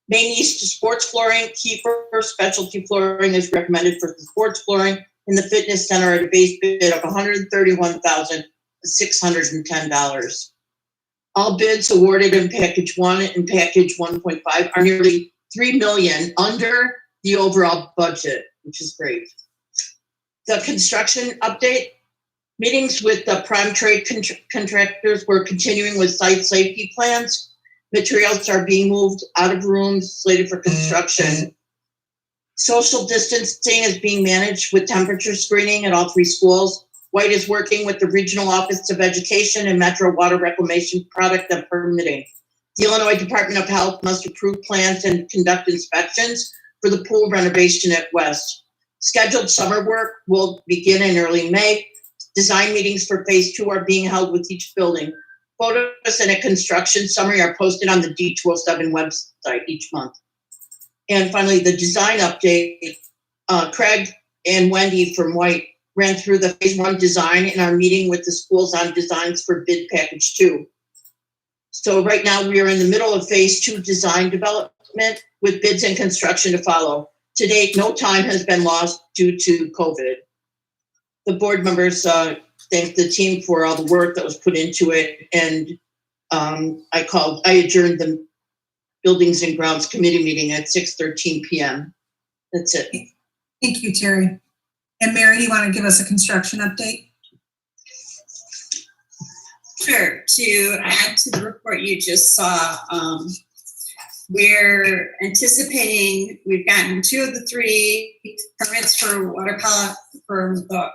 Speaker 13: Main East Sports Flooring, Kiefer Specialty Flooring is recommended for the sports flooring in the fitness center at a base bid of $131,610. All bids awarded in Package 1 and Package 1.5 are nearly $3 million under the overall budget, which is great. The construction update. Meetings with the prime trade contractors were continuing with site safety plans. Materials are being moved out of rooms slated for construction. Social distancing is being managed with temperature screening at all 3 schools. White is working with the Regional Office of Education and Metro Water Reclamation Product and Permitting. The Illinois Department of Health must approve plans and conduct inspections for the pool renovation at West. Scheduled summer work will begin in early May. Design meetings for phase 2 are being held with each building. Photos and a construction summary are posted on the D207 website each month. And finally, the design update. Craig and Wendy from White ran through the phase 1 design and are meeting with the schools on designs for bid package 2. So right now we are in the middle of phase 2 design development with bids and construction to follow. To date, no time has been lost due to COVID. The board members thank the team for all the work that was put into it, and I adjourned the Buildings and Grounds Committee meeting at 6:13 p.m. That's it.
Speaker 1: Thank you, Terry. And Mary, do you want to give us a construction update?
Speaker 14: Sure. To add to the report you just saw, we're anticipating, we've gotten 2 of the 3 permits for water pilot for the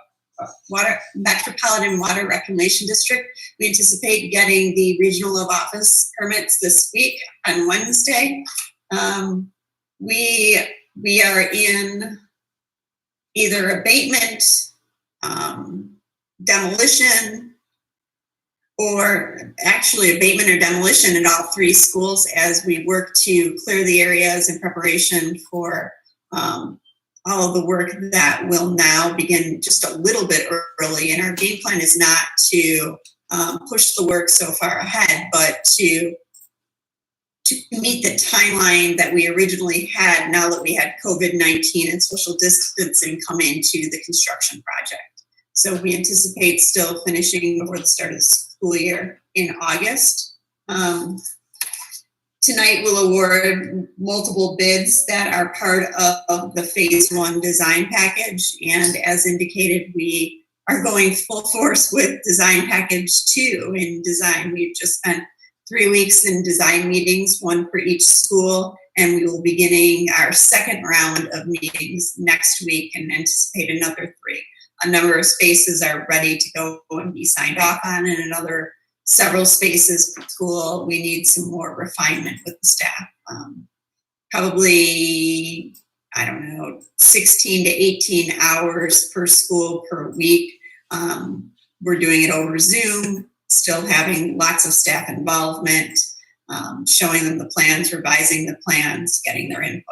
Speaker 14: Metropolitan Water Reclamation District. We anticipate getting the regional of office permits this week on Wednesday. We are in either abatement, demolition, or actually abatement or demolition at all 3 schools as we work to clear the areas in preparation for all of the work that will now begin just a little bit early. And our game plan is not to push the work so far ahead, but to meet the timeline that we originally had now that we had COVID-19 and social distancing come into the construction project. So we anticipate still finishing before the start of the school year in August. Tonight we'll award multiple bids that are part of the phase 1 design package. And as indicated, we are going full force with design package 2 in design. We've just spent 3 weeks in design meetings, 1 for each school, and we will be beginning our 2nd round of meetings next week and anticipate another 3. A number of spaces are ready to go and be signed off on, and another several spaces per school, we need some more refinement with the staff. Probably, I don't know, 16 to 18 hours per school per week. We're doing it over Zoom, still having lots of staff involvement, showing them the plans, revising the plans, getting their input.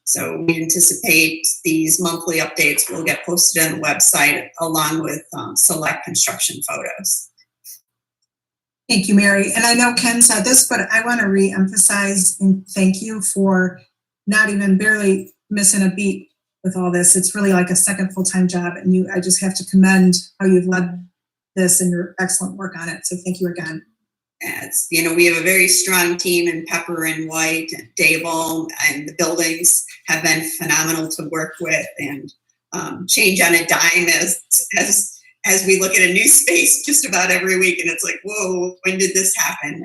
Speaker 14: So we anticipate these monthly updates will get posted on the website along with select construction photos.
Speaker 1: Thank you, Mary. And I know Ken said this, but I want to re-emphasize and thank you for not even barely missing a beat with all this. It's really like a second full-time job, and I just have to commend how you've led this and your excellent work on it. So thank you again.
Speaker 14: As you know, we have a very strong team in Pepper and White and Dable, and the buildings have been phenomenal to work with, and change on a dime as we look at a new space just about every week, and it's like, whoa, when did this happen?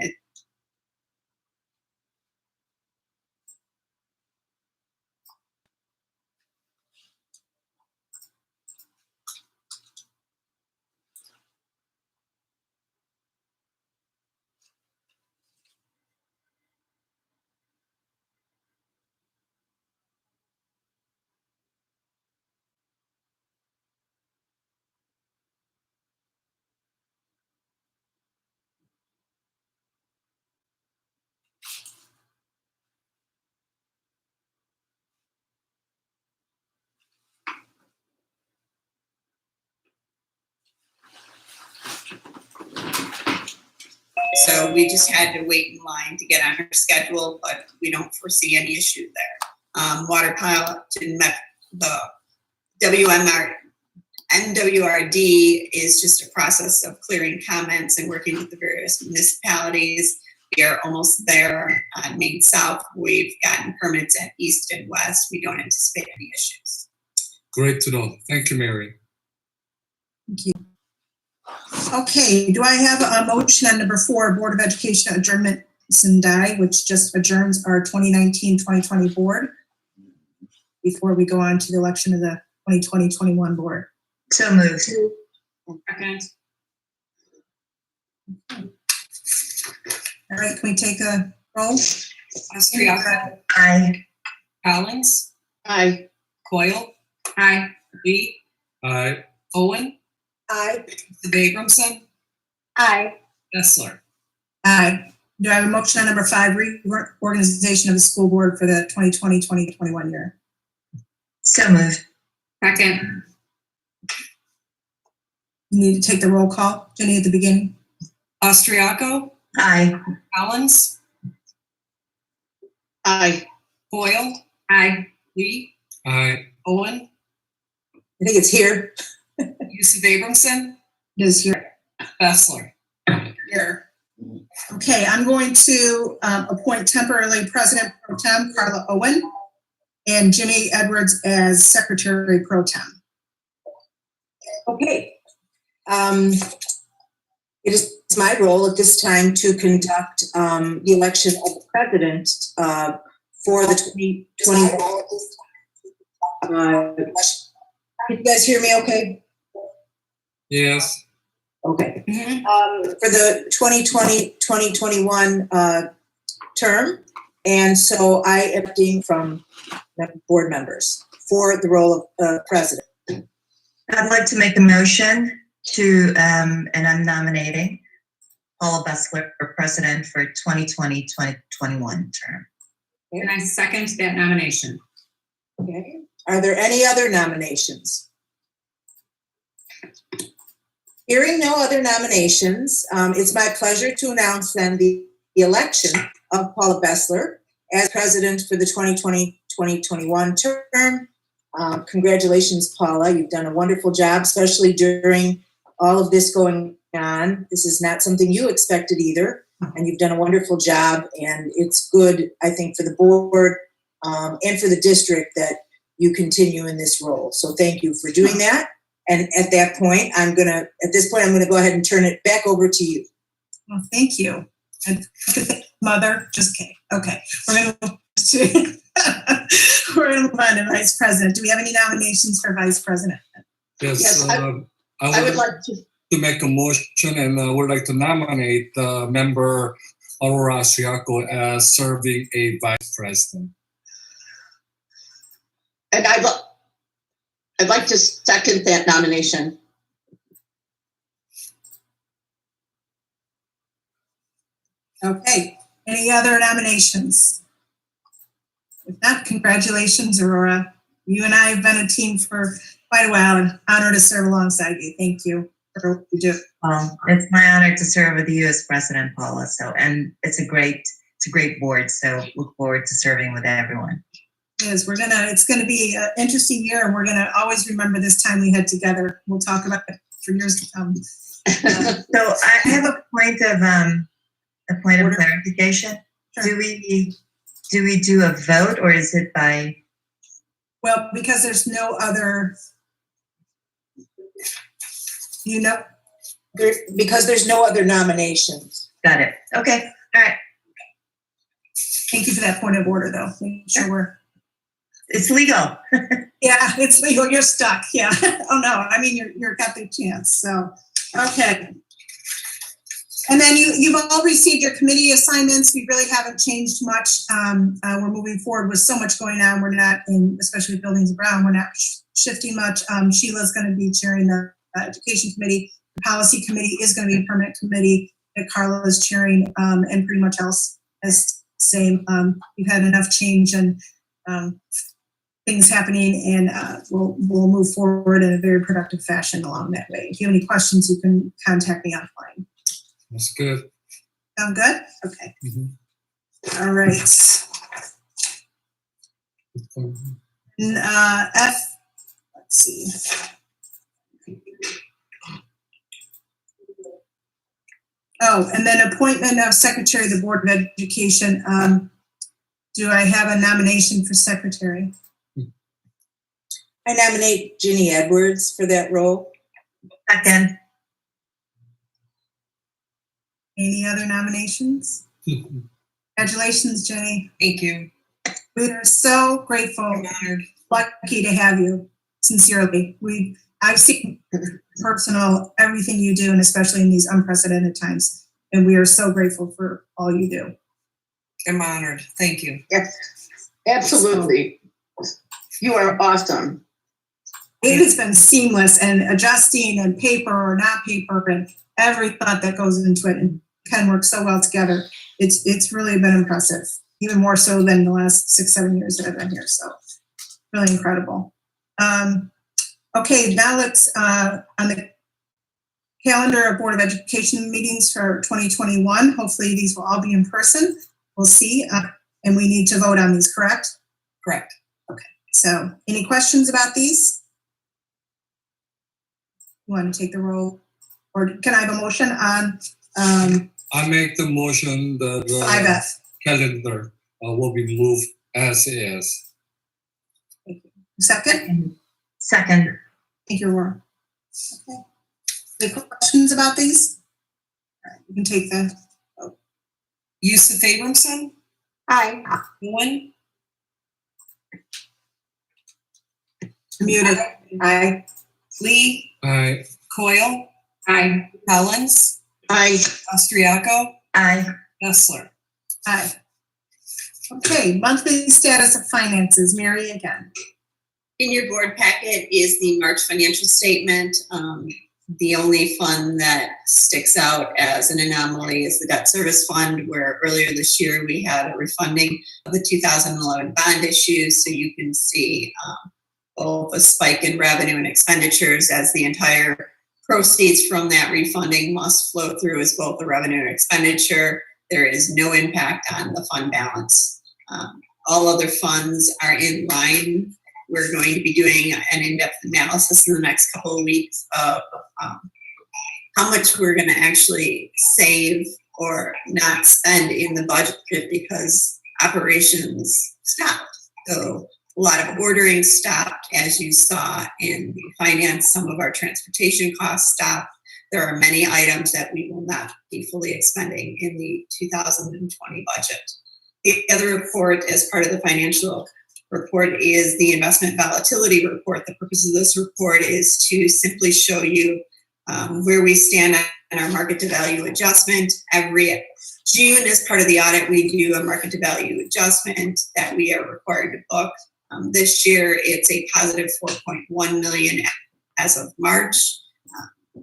Speaker 14: So we just had to wait in line to get on her schedule, but we don't foresee any issue there. Water pilot didn't met the MWRD is just a process of clearing comments and working with the various municipalities. We are almost there on Main South. We've gotten permits at East and West. We don't anticipate any issues.
Speaker 11: Great to know. Thank you, Mary.
Speaker 1: Thank you. Okay, do I have a motion on number 4, Board of Education adjournment Sendai, which just adjourns our 2019-2020 board before we go on to the election of the 2020-21 board?
Speaker 12: So moved.
Speaker 6: Second.
Speaker 1: All right, can we take a roll?
Speaker 6: Austriaco.
Speaker 12: Aye.
Speaker 6: Collins.
Speaker 13: Aye.
Speaker 6: Coyle.
Speaker 12: Aye.
Speaker 6: Lee.
Speaker 11: Aye.
Speaker 6: Owen.
Speaker 13: Aye.
Speaker 6: Abramson.
Speaker 13: Aye.
Speaker 6: Bessler.
Speaker 1: Aye. Do I have a motion on number 5, reorganization of the school board for the 2020-2021 year?
Speaker 12: So moved. Second.
Speaker 1: You need to take the roll call, Jenny, at the beginning.
Speaker 6: Austriaco.
Speaker 12: Aye.
Speaker 6: Collins.
Speaker 13: Aye.
Speaker 6: Coyle.
Speaker 12: Aye.
Speaker 6: Lee.
Speaker 11: Aye.
Speaker 6: Owen.
Speaker 1: I think it's here.
Speaker 6: Yusuf Abramson.
Speaker 1: It is here.
Speaker 6: Bessler.
Speaker 1: Here. Okay, I'm going to appoint temporarily President Pro Tem Carla Owen and Jimmy Edwards as Secretary Pro Tem.
Speaker 13: Okay.
Speaker 1: It is my role at this time to conduct the election of the president for the 2020. Can you guys hear me okay?
Speaker 11: Yes.
Speaker 1: Okay. For the 2020-2021 term. And so I am acting from the board members for the role of president.
Speaker 15: I'd like to make a motion to, and I'm nominating Paula Bessler for president for 2020-2021 term.
Speaker 12: And I second that nomination.
Speaker 1: Okay. Are there any other nominations? Hearing no other nominations, it's my pleasure to announce then the election of Paula Bessler as president for the 2020-2021 term. Congratulations, Paula. You've done a wonderful job, especially during all of this going on. This is not something you expected either, and you've done a wonderful job, and it's good, I think, for the board and for the district that you continue in this role. So thank you for doing that. And at this point, I'm gonna go ahead and turn it back over to you. Well, thank you. And Mother, just kidding. Okay, we're gonna move on to vice president. Do we have any nominations for vice president?
Speaker 11: Yes.
Speaker 13: I would like
Speaker 11: to make a motion, and I would like to nominate member Aurora Austriaco as serving a vice president.
Speaker 13: And I'd like to second that nomination.
Speaker 1: Okay, any other nominations? If not, congratulations, Aurora. You and I have been a team for quite a while, and honored to serve alongside you. Thank you for what you do.
Speaker 15: It's my honor to serve with you as president, Paula. And it's a great board. So look forward to serving with everyone.
Speaker 1: It's going to be an interesting year, and we're going to always remember this time we had together. We'll talk about it for years to come.
Speaker 15: So I have a point of clarification.
Speaker 1: Sure.
Speaker 15: Do we do a vote, or is it by?
Speaker 1: Well, because there's no other, because there's no other nominations.
Speaker 15: Got it. Okay. All right.
Speaker 1: Thank you for that point of order, though. Make sure
Speaker 15: it's legal.
Speaker 1: Yeah, it's legal. You're stuck. Yeah. Oh no. I mean, you're got the chance. So, okay. And then you've all received your committee assignments. We really haven't changed much. We're moving forward with so much going on. We're not especially with buildings and ground, we're not shifting much. Sheila's going to be chairing the education committee. The policy committee is going to be a permanent committee that Carla is chairing, and pretty much else is same. We've had enough change and things happening, and we'll move forward in a very productive fashion along that way. If you have any questions, you can contact me offline.
Speaker 11: That's good.
Speaker 1: Sound good? Okay.
Speaker 11: Mm-hmm.
Speaker 1: All right. F, let's see. Oh, and then appointment of Secretary of the Board of Education. Do I have a nomination for Secretary? I nominate Ginny Edwards for that role.
Speaker 15: Second.
Speaker 1: Any other nominations? Congratulations, Jenny.
Speaker 10: Thank you.
Speaker 1: We are so grateful, lucky to have you, sincerely. I've seen personal everything you do, and especially in these unprecedented times. And we are so grateful for all you do.
Speaker 10: I'm honored. Thank you.
Speaker 13: Yes, absolutely. You are awesome.
Speaker 1: It has been seamless, and adjusting and paper or not paper and every thought that goes into it, and can work so well together. It's really been impressive, even more so than the last 6-7 years that I've been here. So really incredible. Okay, now let's, on the calendar of Board of Education meetings for 2021, hopefully these will all be in person. We'll see, and we need to vote on these, correct?
Speaker 10: Correct.
Speaker 1: Okay, so any questions about these? You want to take the roll? Or can I have a motion on
Speaker 11: I make the motion that the
Speaker 1: 5F?
Speaker 11: calendar will be moved as is.
Speaker 1: Thank you. Second?
Speaker 15: Second.
Speaker 1: Thank you, Aurora. Okay. Any questions about these? You can take the
Speaker 10: Yusuf Abramson,
Speaker 13: Aye.
Speaker 10: Owen,
Speaker 1: muted.
Speaker 13: Aye.
Speaker 10: Lee,
Speaker 11: Aye.
Speaker 10: Coyle,
Speaker 12: Aye.
Speaker 10: Collins,
Speaker 13: Aye.
Speaker 10: Austriaco,
Speaker 15: Aye.
Speaker 10: Gessler.
Speaker 1: Aye. Okay, monthly status of finances. Mary again.
Speaker 14: In your board packet is the March financial statement. The only fund that sticks out as an anomaly is the debt service fund, where earlier this year we had a refunding of the 2011 bond issue. So you can see both a spike in revenue and expenditures, as the entire proceeds from that refunding must flow through as both the revenue and expenditure. There is no impact on the fund balance. All other funds are in line. We're going to be doing an in-depth analysis in the next couple of weeks of how much we're going to actually save or not spend in the budget, because operations stopped. So a lot of ordering stopped, as you saw in finance. Some of our transportation costs stopped. There are many items that we will not be fully expending in the 2020 budget. The other report, as part of the financial report, is the investment volatility report. The purpose of this report is to simply show you where we stand on our market to value adjustment. Every June, as part of the audit, we do a market to value adjustment that we are required to book. This year, it's a positive 4.1 million as of March.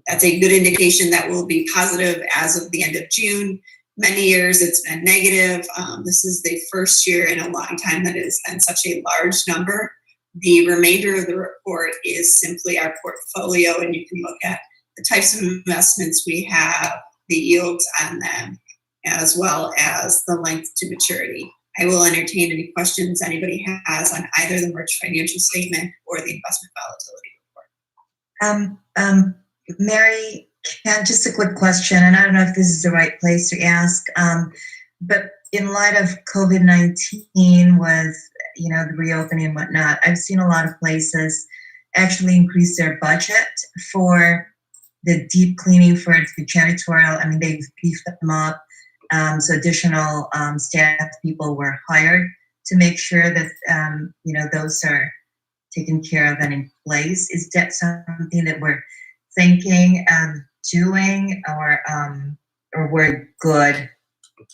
Speaker 14: That's a good indication that will be positive as of the end of June. Many years it's been negative. This is the first year in a long time that it has been such a large number. The remainder of the report is simply our portfolio, and you can look at the types of investments we have, the yields on them, as well as the length to maturity. I will entertain any questions anybody has on either the March financial statement or the investment volatility report.
Speaker 15: Mary, just a quick question, and I don't know if this is the right place to ask, but in light of COVID-19 with, the reopening and whatnot, I've seen a lot of places actually increase their budget for the deep cleaning, for the janitorial. I mean, they've beefed them up. So additional staff people were hired to make sure that, those are taken care of and in place. Is that something that we're thinking of doing, or we're good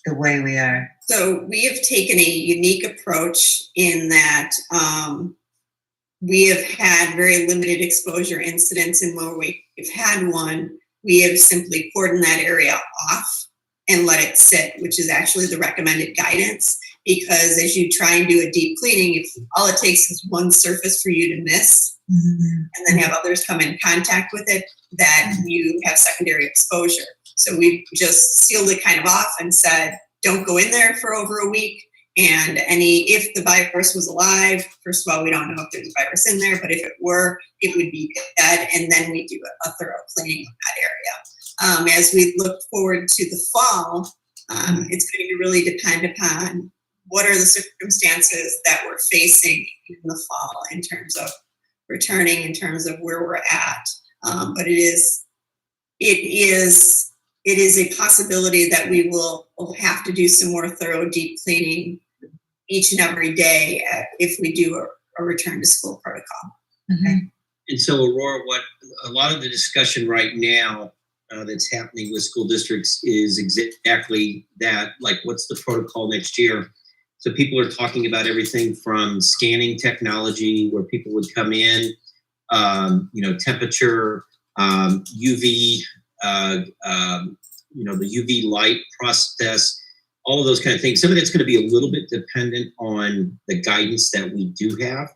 Speaker 15: the way we are?
Speaker 14: So we have taken a unique approach in that we have had very limited exposure incidents, and where we've had one, we have simply cordoned that area off and let it sit, which is actually the recommended guidance. Because as you try and do a deep cleaning, if all it takes is one surface for you to miss, and then have others come in contact with it, that you have secondary exposure. So we've just sealed it kind of off and said, don't go in there for over a week. And if the virus was alive, first of all, we don't know if there's a virus in there, but if it were, it would be dead. And then we do a thorough cleaning of that area. As we look forward to the fall, it's going to really depend upon what are the circumstances that we're facing in the fall in terms of returning, in terms of where we're at. But it is a possibility that we will have to do some more thorough deep cleaning each and every day if we do a return to school protocol.
Speaker 15: Okay.
Speaker 3: And so, Aurora, what a lot of the discussion right now that's happening with school districts is exactly that, like what's the protocol next year? So people are talking about everything from scanning technology, where people would come in, temperature, UV, the UV light process, all of those kind of things. Some of that's going to be a little bit dependent on the guidance that we do have.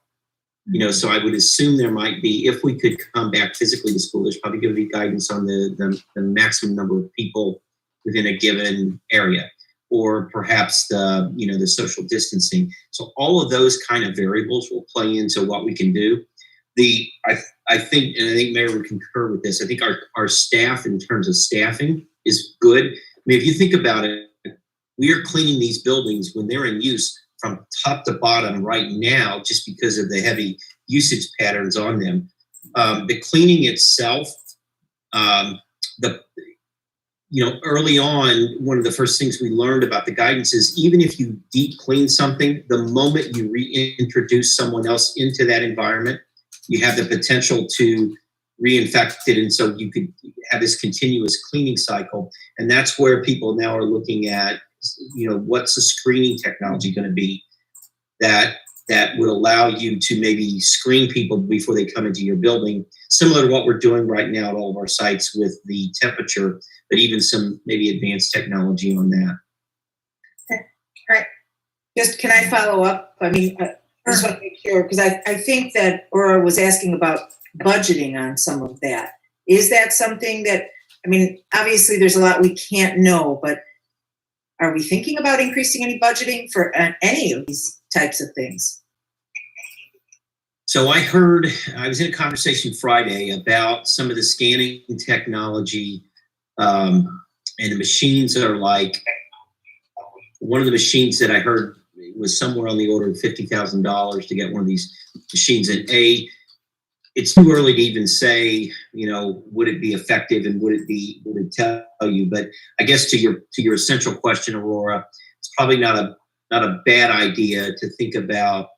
Speaker 3: So I would assume there might be, if we could come back physically to school, there's probably going to be guidance on the maximum number of people within a given area, or perhaps the social distancing. So all of those kind of variables will play into what we can do. I think Mary would concur with this. I think our staff, in terms of staffing, is good. I mean, if you think about it, we are cleaning these buildings when they're in use from top to bottom right now, just because of the heavy usage patterns on them. The cleaning itself, early on, one of the first things we learned about the guidance is even if you deep clean something, the moment you reintroduce someone else into that environment, you have the potential to reinfect it. And so you could have this continuous cleaning cycle. And that's where people now are looking at, what's the screening technology going to be that would allow you to maybe screen people before they come into your building, similar to what we're doing right now at all of our sites with the temperature, but even some maybe advanced technology on that.
Speaker 16: Okay. All right. Just, can I follow up? I mean, I just want to make sure, because I think that Aura was asking about budgeting on some of that. Is that something that, I mean, obviously there's a lot we can't know, but are we thinking about increasing any budgeting for any of these types of things?
Speaker 3: So I was in a conversation Friday about some of the scanning technology, and the machines that are like, one of the machines that I heard was somewhere on the order of $50,000 to get one of these machines. And it's too early to even say, would it be effective and would it tell you? But I guess to your essential question, Aurora, it's probably not a bad idea to think about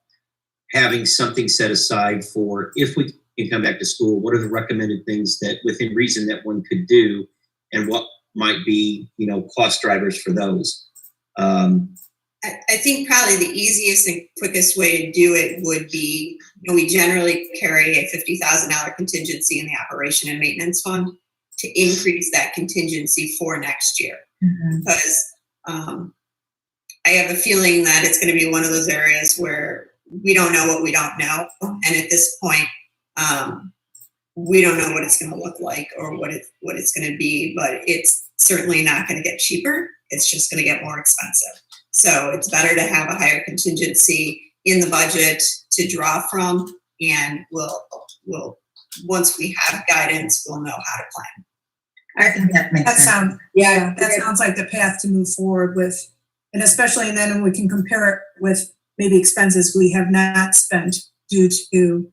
Speaker 3: having something set aside for if we can come back to school, what are the recommended things that within reason that one could do, and what might be, cost drivers for those.
Speaker 14: I think probably the easiest and quickest way to do it would be, we generally carry a $50,000 contingency in the operation and maintenance fund to increase that contingency for next year. Because I have a feeling that it's going to be one of those areas where we don't know what we don't know. And at this point, we don't know what it's going to look like or what it's going to be, but it's certainly not going to get cheaper. It's just going to get more expensive. So it's better to have a higher contingency in the budget to draw from, and we'll once we have guidance, we'll know how to plan.
Speaker 15: I think that makes sense.
Speaker 1: That sounds like the path to move forward with, and especially, and then we can compare it with maybe expenses we have not spent due to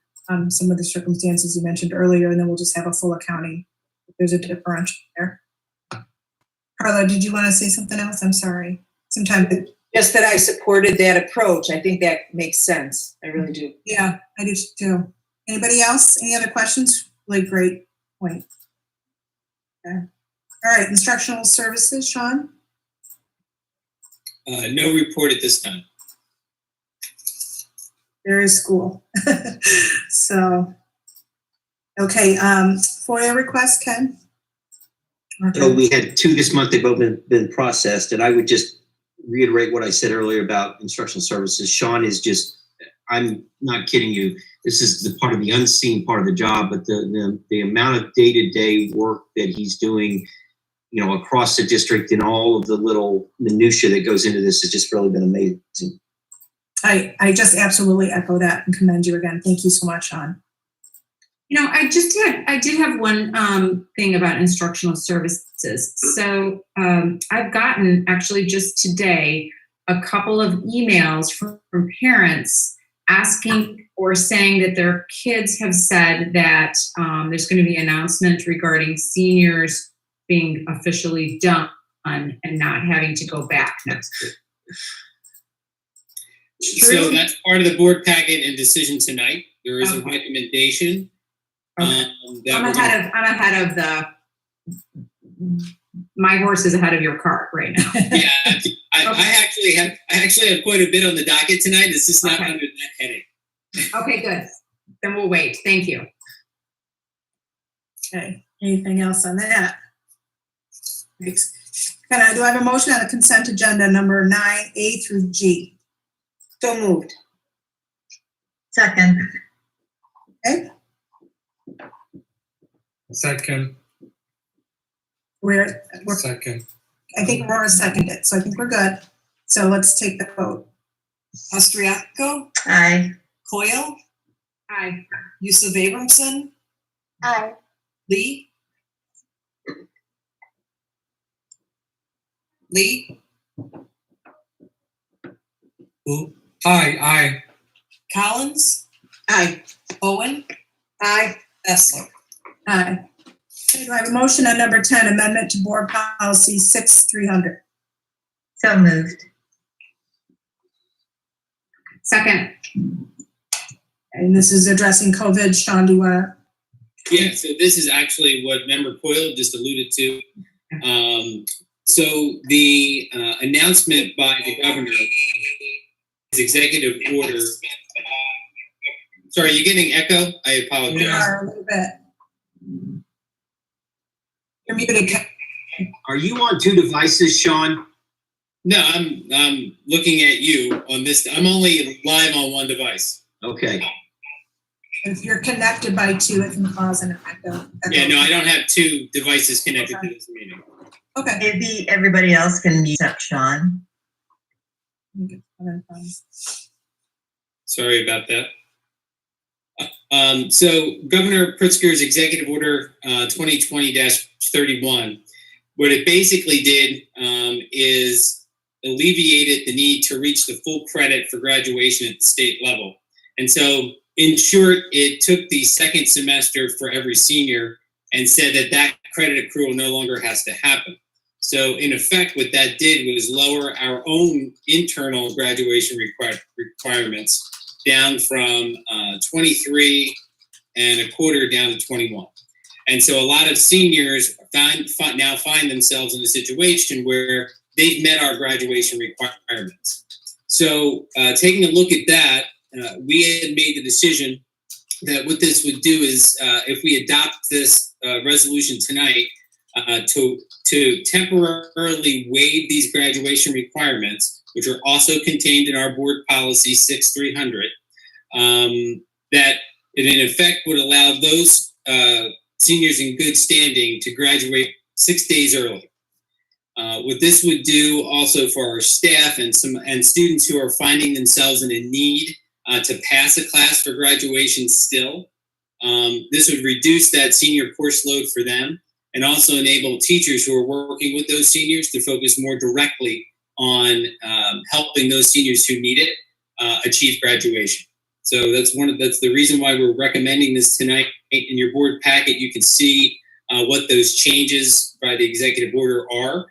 Speaker 1: some of the circumstances you mentioned earlier, and then we'll just have a full accounting. There's a differential there. Carla, did you want to say something else? I'm sorry.
Speaker 16: Just that I supported that approach. I think that makes sense. I really do.
Speaker 1: Yeah, I do too. Anybody else? Any other questions? Really great point. Okay. All right, instructional services, Sean?
Speaker 17: No report at this time.
Speaker 1: There is school. So, okay, FOIA request, Ken?
Speaker 3: So we had 2 this month. They've both been processed, and I would just reiterate what I said earlier about instructional services. Sean is just, I'm not kidding you. This is the part of the unseen part of the job, but the amount of day-to-day work that he's doing, across the district and all of the little minutia that goes into this has just really been amazing.
Speaker 1: I just absolutely echo that and commend you again. Thank you so much, Sean.
Speaker 12: I did have one thing about instructional services. So I've gotten actually just today a couple of emails from parents asking or saying that their kids have said that there's going to be an announcement regarding seniors being officially done and not having to go back next week.
Speaker 17: So that's part of the board packet and decision tonight. There is a recommendation.
Speaker 12: I'm ahead of the. My horse is ahead of your cart right now.
Speaker 17: Yeah, I actually have quite a bit on the docket tonight. It's just not under that heading.
Speaker 12: Okay, good. Then we'll wait. Thank you.
Speaker 1: Okay. Anything else on that? Thanks. Do I have a motion on the consent agenda number 9A through G?
Speaker 16: So moved.
Speaker 15: Second.
Speaker 1: Okay.
Speaker 11: Second.
Speaker 1: We're
Speaker 11: Second.
Speaker 1: I think Aurora seconded, so I think we're good. So let's take the vote.
Speaker 10: Austriaco?
Speaker 15: Aye.
Speaker 10: Coyle?
Speaker 12: Aye.
Speaker 10: Yusuf Abramson?
Speaker 9: Aye.
Speaker 10: Lee? Lee?
Speaker 11: Aye.
Speaker 10: Collins?
Speaker 16: Aye.
Speaker 10: Owen?
Speaker 16: Aye.
Speaker 10: Essler?
Speaker 1: Aye. Okay, do I have a motion on number 10, amendment to board policy 6300?
Speaker 15: So moved.
Speaker 12: Second.
Speaker 1: And this is addressing COVID. Sean, do you want to?
Speaker 17: Yeah, so this is actually what Member Coyle just alluded to. So the announcement by the governor, his executive order. Sorry, you getting echo? I apologize.
Speaker 1: You are a little bit. You're muted.
Speaker 3: Are you on two devices, Sean?
Speaker 17: No, I'm looking at you on this. I'm only live on one device.
Speaker 3: Okay.
Speaker 1: If you're connected by two, it can cause an echo.
Speaker 17: Yeah, no, I don't have two devices connected to this meeting.
Speaker 1: Okay.
Speaker 15: Maybe everybody else can mute up Sean.
Speaker 17: Sorry about that. So Governor Pritzker's Executive Order 2020-31, what it basically did is alleviated the need to reach the full credit for graduation at the state level. And so, in short, it took the second semester for every senior and said that that credit accrual no longer has to happen. So in effect, what that did was lower our own internal graduation requirements down from 23 and a quarter down to 21. And so a lot of seniors now find themselves in a situation where they've met our graduation requirements. So taking a look at that, we had made the decision that what this would do is if we adopt this resolution tonight to temporarily waive these graduation requirements, which are also contained in our board policy 6300, that it in effect would allow those seniors in good standing to graduate 6 days early. What this would do also for our staff and students who are finding themselves in a need to pass a class for graduation still, this would reduce that senior course load for them and also enable teachers who are working with those seniors to focus more directly on helping those seniors who need it achieve graduation. So that's the reason why we're recommending this tonight. In your board packet, you can see what those changes by the executive order are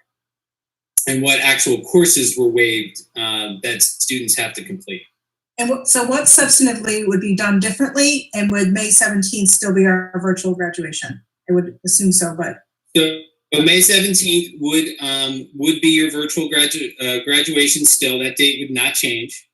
Speaker 17: and what actual courses were waived that students have to complete.
Speaker 1: And so what substantively would be done differently, and would May 17th still be our virtual graduation? I would assume so, but.
Speaker 17: So May 17th would be your virtual graduation still. That date would not change.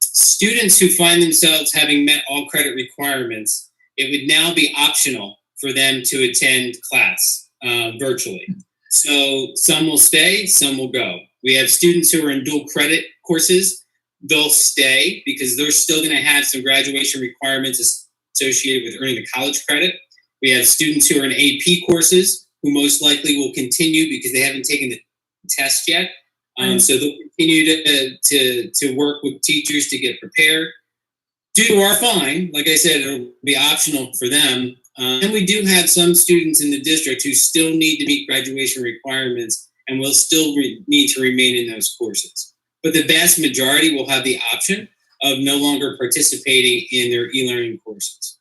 Speaker 17: Students who find themselves having met all credit requirements, it would now be optional for them to attend class virtually. So some will stay, some will go. We have students who are in dual credit courses. They'll stay because they're still going to have some graduation requirements associated with earning the college credit. We have students who are in AP courses who most likely will continue because they haven't taken the test yet. So they'll continue to work with teachers to get prepared. Due to our fine, like I said, it'll be optional for them. And we do have some students in the district who still need to meet graduation requirements and will still need to remain in those courses. But the vast majority will have the option of no longer participating in their e-learning courses.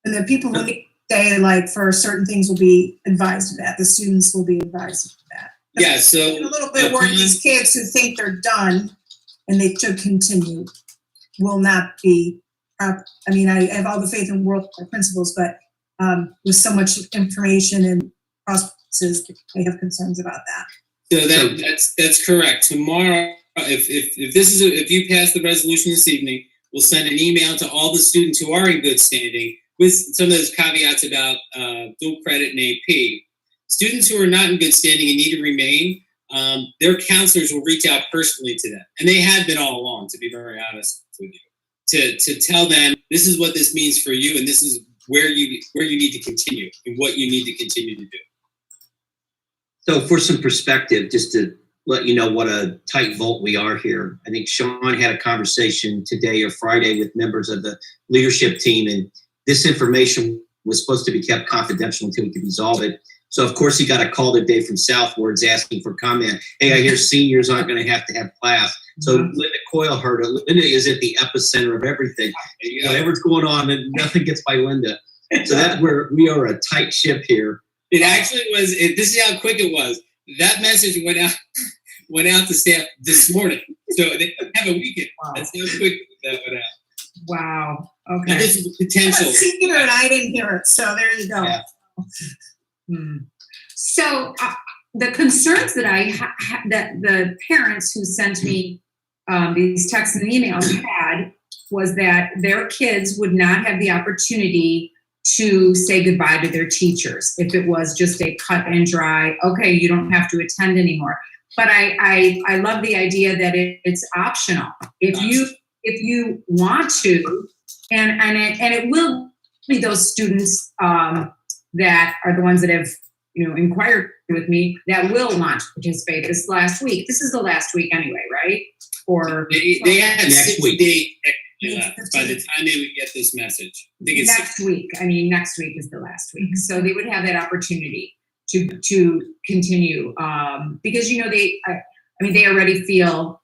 Speaker 1: And the people who stay, like for certain things, will be advised of that. The students will be advised of that.
Speaker 17: Yeah, so
Speaker 1: I'm a little bit worried these kids who think they're done and they should continue will not be. I mean, I have all the faith in world principals, but with so much information and processes, they have concerns about that.
Speaker 17: So that's correct. Tomorrow, if you pass the resolution this evening, we'll send an email to all the students who are in good standing with some of those caveats about dual credit and AP. Students who are not in good standing and need to remain, their counselors will reach out personally to them, and they have been all along, to be very honest with you, to tell them this is what this means for you, and this is where you need to continue and what you need to continue to do.
Speaker 3: So for some perspective, just to let you know what a tight vault we are here, I think Sean had a conversation today or Friday with members of the leadership team, and this information was supposed to be kept confidential until we could resolve it. So of course he got a call today from Southwards asking for comment. Hey, I hear seniors aren't going to have class. So Linda Coyle heard it. Linda is at the epicenter of everything. Whatever's going on, and nothing gets by Linda. So that's where we are a tight ship here.
Speaker 17: It actually was. This is how quick it was. That message went out to staff this morning. So they have a weekend.
Speaker 12: Wow.
Speaker 17: That's how quick that went out.
Speaker 12: Wow.
Speaker 17: Now,
Speaker 12: Okay.
Speaker 17: this is potential.
Speaker 1: Peter and I didn't hear it, so there you go.
Speaker 3: Yeah.
Speaker 12: So the concerns that that the parents who sent me these texts and emails had was that their kids would not have the opportunity to say goodbye to their teachers if it was just a cut and dry, okay, you don't have to attend anymore. But I love the idea that it's optional. If you want to, and it will be those students that are the ones that have inquired with me that will want to participate this last week. This is the last week anyway, right? Or
Speaker 17: they have
Speaker 3: Next
Speaker 17: 6
Speaker 3: week.
Speaker 17: days by the time they would get this message. I think it's
Speaker 12: next week. I mean, next week is the last week, so they would have that opportunity to continue because they already feel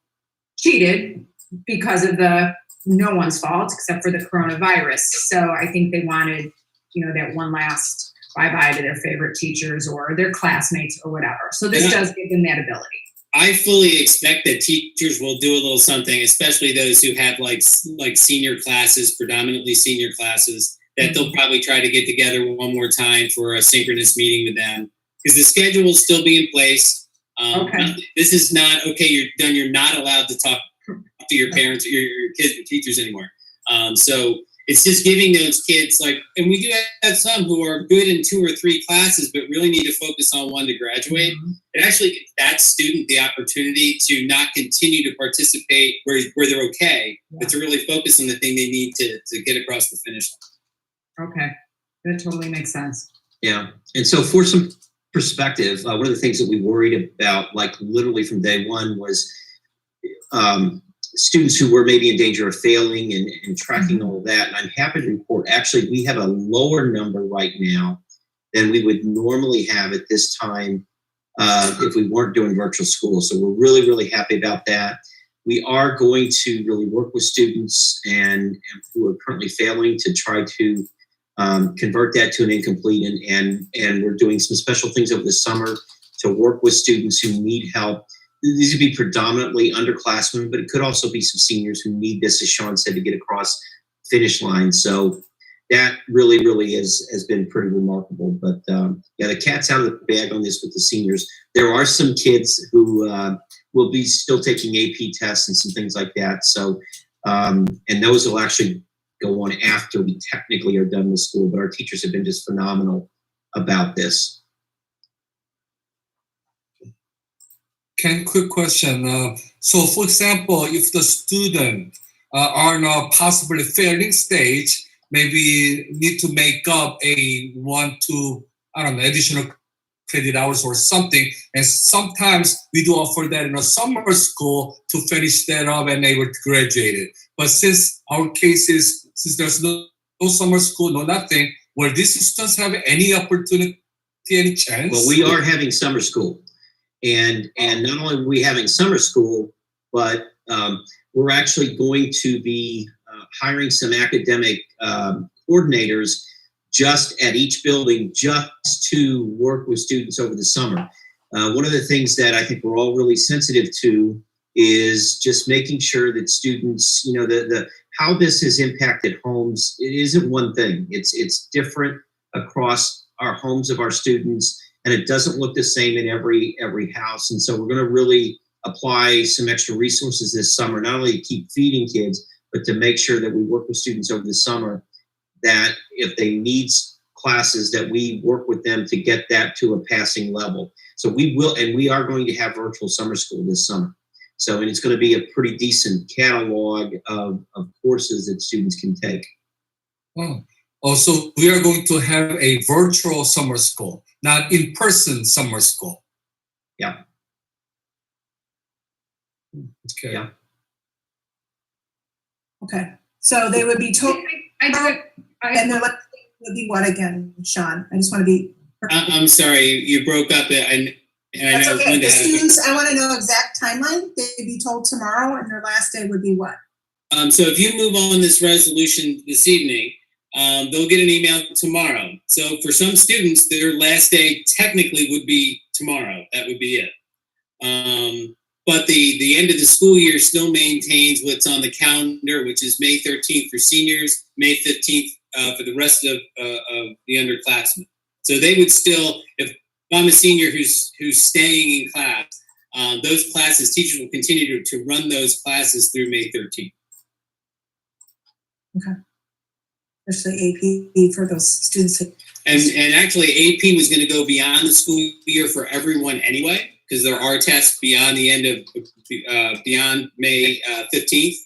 Speaker 12: cheated because of the no one's fault except for the coronavirus. So I think they wanted that one last bye-bye to their favorite teachers or their classmates or whatever. So this does give them that ability.
Speaker 17: I fully expect that teachers will do a little something, especially those who have like senior classes, predominantly senior classes, that they'll probably try to get together one more time for a synchronous meeting with them because the schedule will still be in place.
Speaker 12: Okay.
Speaker 17: This is not, okay, you're done. You're not allowed to talk to your parents or your kids or teachers anymore. So it's just giving those kids and we do have some who are good in 2 or 3 classes, but really need to focus on one to graduate. It actually gives that student the opportunity to not continue to participate where they're okay, but to really focus on the thing they need to get across the finish line.
Speaker 12: Okay, that totally makes sense.
Speaker 3: Yeah. And so for some perspective, one of the things that we worried about, literally from day one, was students who were maybe in danger of failing and tracking all of that. And I'm happy to report, actually, we have a lower number right now than we would normally have at this time if we weren't doing virtual school. So we're really, really happy about that. We are going to really work with students and who are currently failing to try to convert that to an incomplete. And we're doing some special things over the summer to work with students who need help. These would be predominantly underclassmen, but it could also be some seniors who need this, as Sean said, to get across the finish line. So that really, really has been pretty remarkable. But the cat's out of the bag on this with the seniors. There are some kids who will be still taking AP tests and some things like that. So, and those will actually go on after we technically are done with school. But our teachers have been just phenomenal about this.
Speaker 11: Ken, quick question. So, for example, if the student are in a possibly failing stage, maybe need to make up a 1, 2, additional credit hours or something. And sometimes we do offer that in a summer school to finish that up and able to graduate it. But since our case is, since there's no summer school, no nothing, will these students have any opportunity, any chance?
Speaker 3: Well, we are having summer school. And not only are we having summer school, but we're actually going to be hiring some academic coordinators just at each building just to work with students over the summer. One of the things that I think we're all really sensitive to is just making sure that students, the how this has impacted homes, it isn't one thing. It's different across our homes of our students, and it doesn't look the same in every house. And so we're going to really apply some extra resources this summer, not only to keep feeding kids, but to make sure that we work with students over the summer, that if they need classes, that we work with them to get that to a passing level. So we will, and we are going to have virtual summer school this summer. So, and it's going to be a pretty decent catalog of courses that students can take.
Speaker 11: So we are going to have a virtual summer school, not in-person summer school.
Speaker 3: Yeah.
Speaker 11: Okay.
Speaker 3: Yeah.
Speaker 1: Okay. So they would be told, and their last name would be what again, Sean? I just want to be.
Speaker 17: I'm sorry, you broke up.
Speaker 1: That's okay. The students, I want to know exact timeline. They'd be told tomorrow, and their last day would be what?
Speaker 17: So if you move on this resolution this evening, they'll get an email tomorrow. So for some students, their last day technically would be tomorrow. That would be it. But the end of the school year still maintains what's on the calendar, which is May 13th for seniors, May 15th for the rest of the underclassmen. So they would still, if I'm a senior who's staying in class, those classes, teachers will continue to run those classes through May 13th.
Speaker 1: Okay. Especially AP for those students.
Speaker 17: And actually, AP was going to go beyond the school year for everyone anyway, because there are tests beyond the end of beyond May 15th.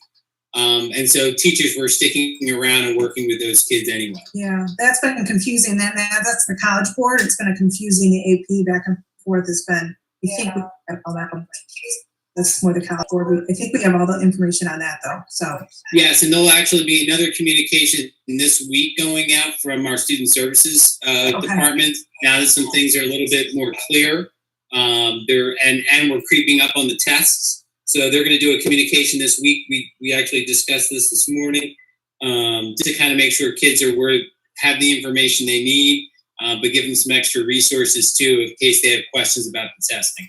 Speaker 17: And so teachers were sticking around and working with those kids anyway.
Speaker 1: Yeah, that's been confusing. That's the College Board. It's been a confusing AP back and forth. Has been. I think we have all that. That's more the College Board. I think we have all the information on that though. So
Speaker 17: yes, and there'll actually be another communication this week going out from our Student Services department. Now that some things are a little bit more clear, and we're creeping up on the tests. So they're going to do a communication this week. We actually discussed this morning to kind of make sure kids have the information they need, but give them some extra resources too in case they have questions about the testing.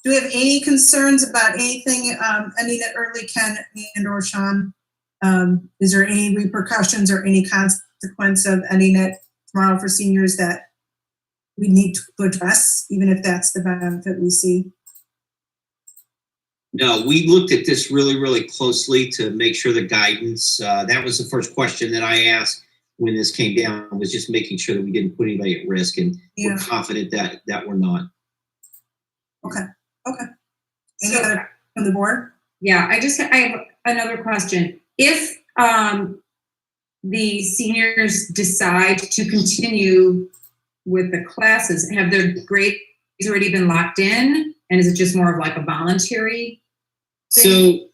Speaker 1: do we have any concerns about anything ending it early, Ken and or Sean? Is there any repercussions or any consequence of ending it tomorrow for seniors that we need to address, even if that's the benefit we see?
Speaker 3: No, we looked at this really, really closely to make sure the guidance, that was the first question that I asked when this came down, was just making sure that we didn't put anybody at risk, and we're confident that we're not.
Speaker 1: Okay. Any other from the board?
Speaker 12: Yeah, I have another question. If the seniors decide to continue with the classes, have their grades already been locked in? And is it just more of like a voluntary thing?
Speaker 17: So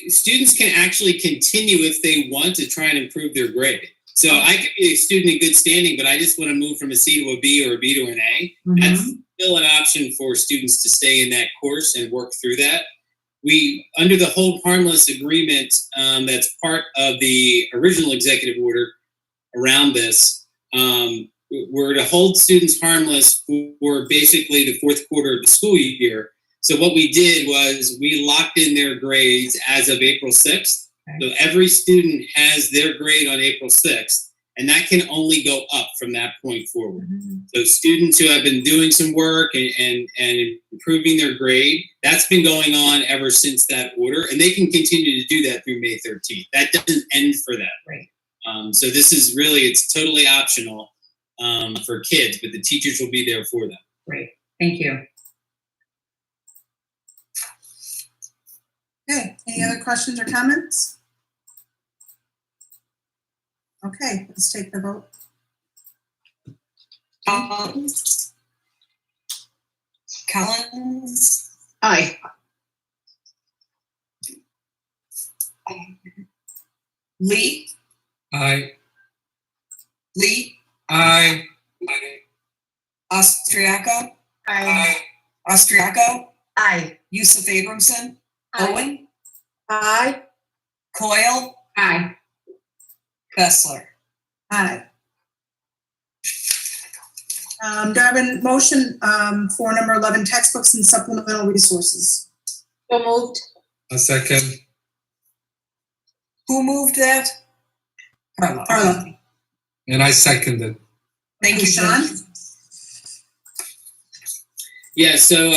Speaker 17: students can actually continue if they want to try and improve their grade. So I could be a student in good standing, but I just want to move from a C to a B or a B to an A. Mm-hmm. That's still an option for students to stay in that course and work through that. We, under the Hold Harmless agreement, that's part of the original executive order around this, we're to hold students harmless for basically the fourth quarter of the school year. So what we did was we locked in their grades as of April 6th. So every student has their grade on April 6th, and that can only go up from that point forward. Mm-hmm. So students who have been doing some work and improving their grade, that's been going on ever since that order, and they can continue to do that through May 13th. That doesn't end for that.
Speaker 12: Right.
Speaker 17: So this is really, it's totally optional for kids, but the teachers will be there for them.
Speaker 12: Great, thank you.
Speaker 1: Okay, any other questions or comments? Okay, let's take the vote.
Speaker 10: Collins.
Speaker 13: Aye.
Speaker 10: Lee.
Speaker 11: Aye.
Speaker 10: Lee.
Speaker 11: Aye.
Speaker 10: Austriaco.
Speaker 13: Aye.
Speaker 10: Austriaco.
Speaker 15: Aye.
Speaker 10: Yusuf Abramson.
Speaker 13: Aye.
Speaker 10: Owen.
Speaker 13: Aye.
Speaker 10: Coyle.
Speaker 12: Aye.
Speaker 10: Bessler.
Speaker 1: Aye. Do I have a motion for number 11, textbooks and supplemental resources?
Speaker 13: So moved.
Speaker 11: A second.
Speaker 10: Who moved that?
Speaker 1: Carla.
Speaker 11: And I seconded.
Speaker 10: Thank you, Sean.
Speaker 17: Yeah, so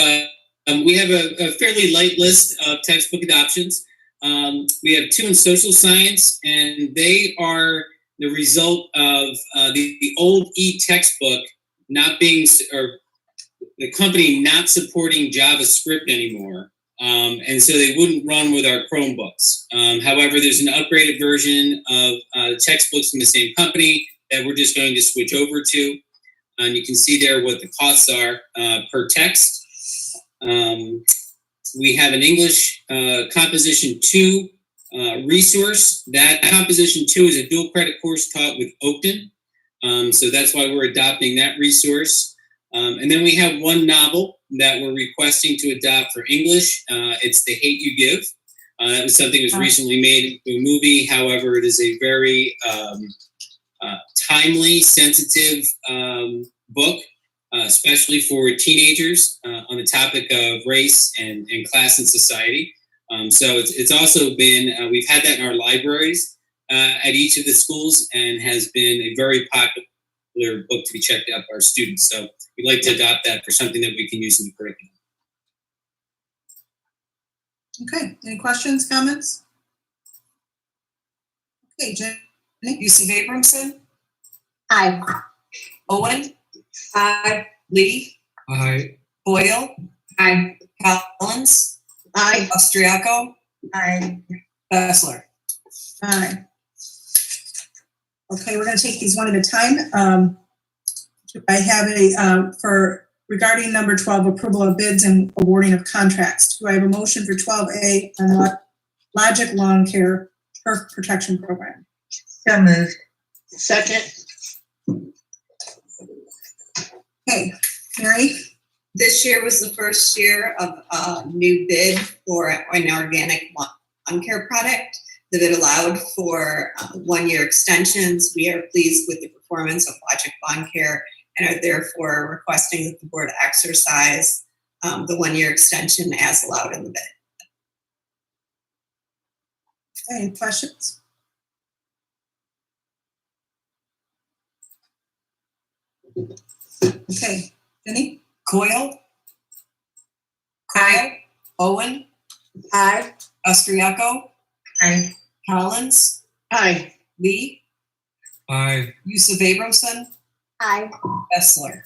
Speaker 17: we have a fairly light list of textbook adoptions. We have 2 in social science, and they are the result of the old e-textbook not being, or the company not supporting JavaScript anymore. And so they wouldn't run with our Chromebooks. However, there's an upgraded version of textbooks from the same company that we're just going to switch over to. And you can see there what the costs are per text. We have an English Composition 2 resource. That Composition 2 is a dual credit course taught with Oakton. So that's why we're adopting that resource. And then we have 1 novel that we're requesting to adopt for English. It's The Hate You Give. That was something that was recently made into a movie. However, it is a very timely, sensitive book, especially for teenagers on the topic of race and class and society. So it's also been, we've had that in our libraries at each of the schools and has been a very popular book to be checked out by our students. So we'd like to adopt that for something that we can use in the curriculum.
Speaker 1: Okay, any questions, comments? Okay, Jenny?
Speaker 10: Yusuf Abramson,
Speaker 13: Aye.
Speaker 10: Owen. Aye. Lee,
Speaker 11: Aye.
Speaker 10: Boyle,
Speaker 12: Aye.
Speaker 10: Collins,
Speaker 13: Aye.
Speaker 10: Austriaco,
Speaker 15: Aye.
Speaker 10: Bessler.
Speaker 1: Aye. Okay, we're gonna take these one at a time. I have for regarding number 12, approval of bids and awarding of contracts. Do I have a motion for 12A on Logic Lawn Care Turf Protection Program?
Speaker 15: So moved.
Speaker 13: Second.
Speaker 1: Okay, Mary?
Speaker 14: This year was the first year of a new bid for an organic lawn care product. The bid allowed for 1-year extensions. We are pleased with the performance of Logic Lawn Care and are therefore requesting that the board exercise the 1-year extension as allowed in the bid.
Speaker 1: Okay, any questions? Okay, Jenny?
Speaker 10: Coyle. Coyle. Owen.
Speaker 13: Aye.
Speaker 10: Austriaco.
Speaker 15: Aye.
Speaker 10: Collins.
Speaker 13: Aye.
Speaker 10: Lee.
Speaker 11: Aye.
Speaker 10: Yusuf Abramson,
Speaker 13: Aye.
Speaker 10: Bessler.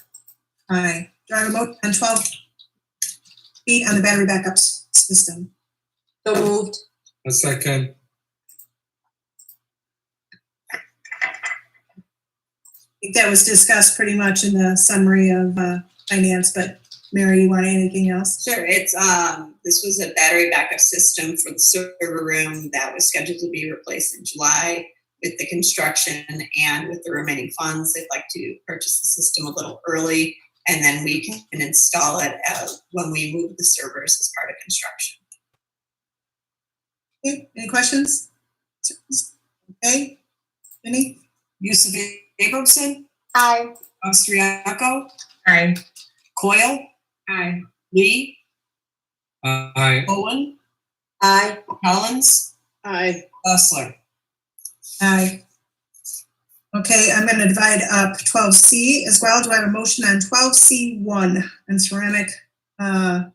Speaker 1: Aye. Do I have a motion on 12B on the battery backup system?
Speaker 13: So moved.
Speaker 11: A second.
Speaker 1: I think that was discussed pretty much in the summary of finance, but Mary, you want anything else?
Speaker 14: Sure, it's this was a battery backup system for the server room that was scheduled to be replaced in July. With the construction and with the remaining funds, they'd like to purchase the system a little early, and then we can install it when we move the servers as part of construction.
Speaker 1: Okay, any questions? Okay, Jenny?
Speaker 10: Yusuf Abramson,
Speaker 13: Aye.
Speaker 10: Austriaco,
Speaker 15: Aye.
Speaker 10: Coyle,
Speaker 12: Aye.
Speaker 10: Lee,
Speaker 11: Aye.
Speaker 10: Owen,
Speaker 13: Aye.
Speaker 10: Collins,
Speaker 13: Aye.
Speaker 10: Bessler.
Speaker 1: Aye. Okay, I'm going to divide up 12C as well. Do I have a motion on 12C1 and ceramic tile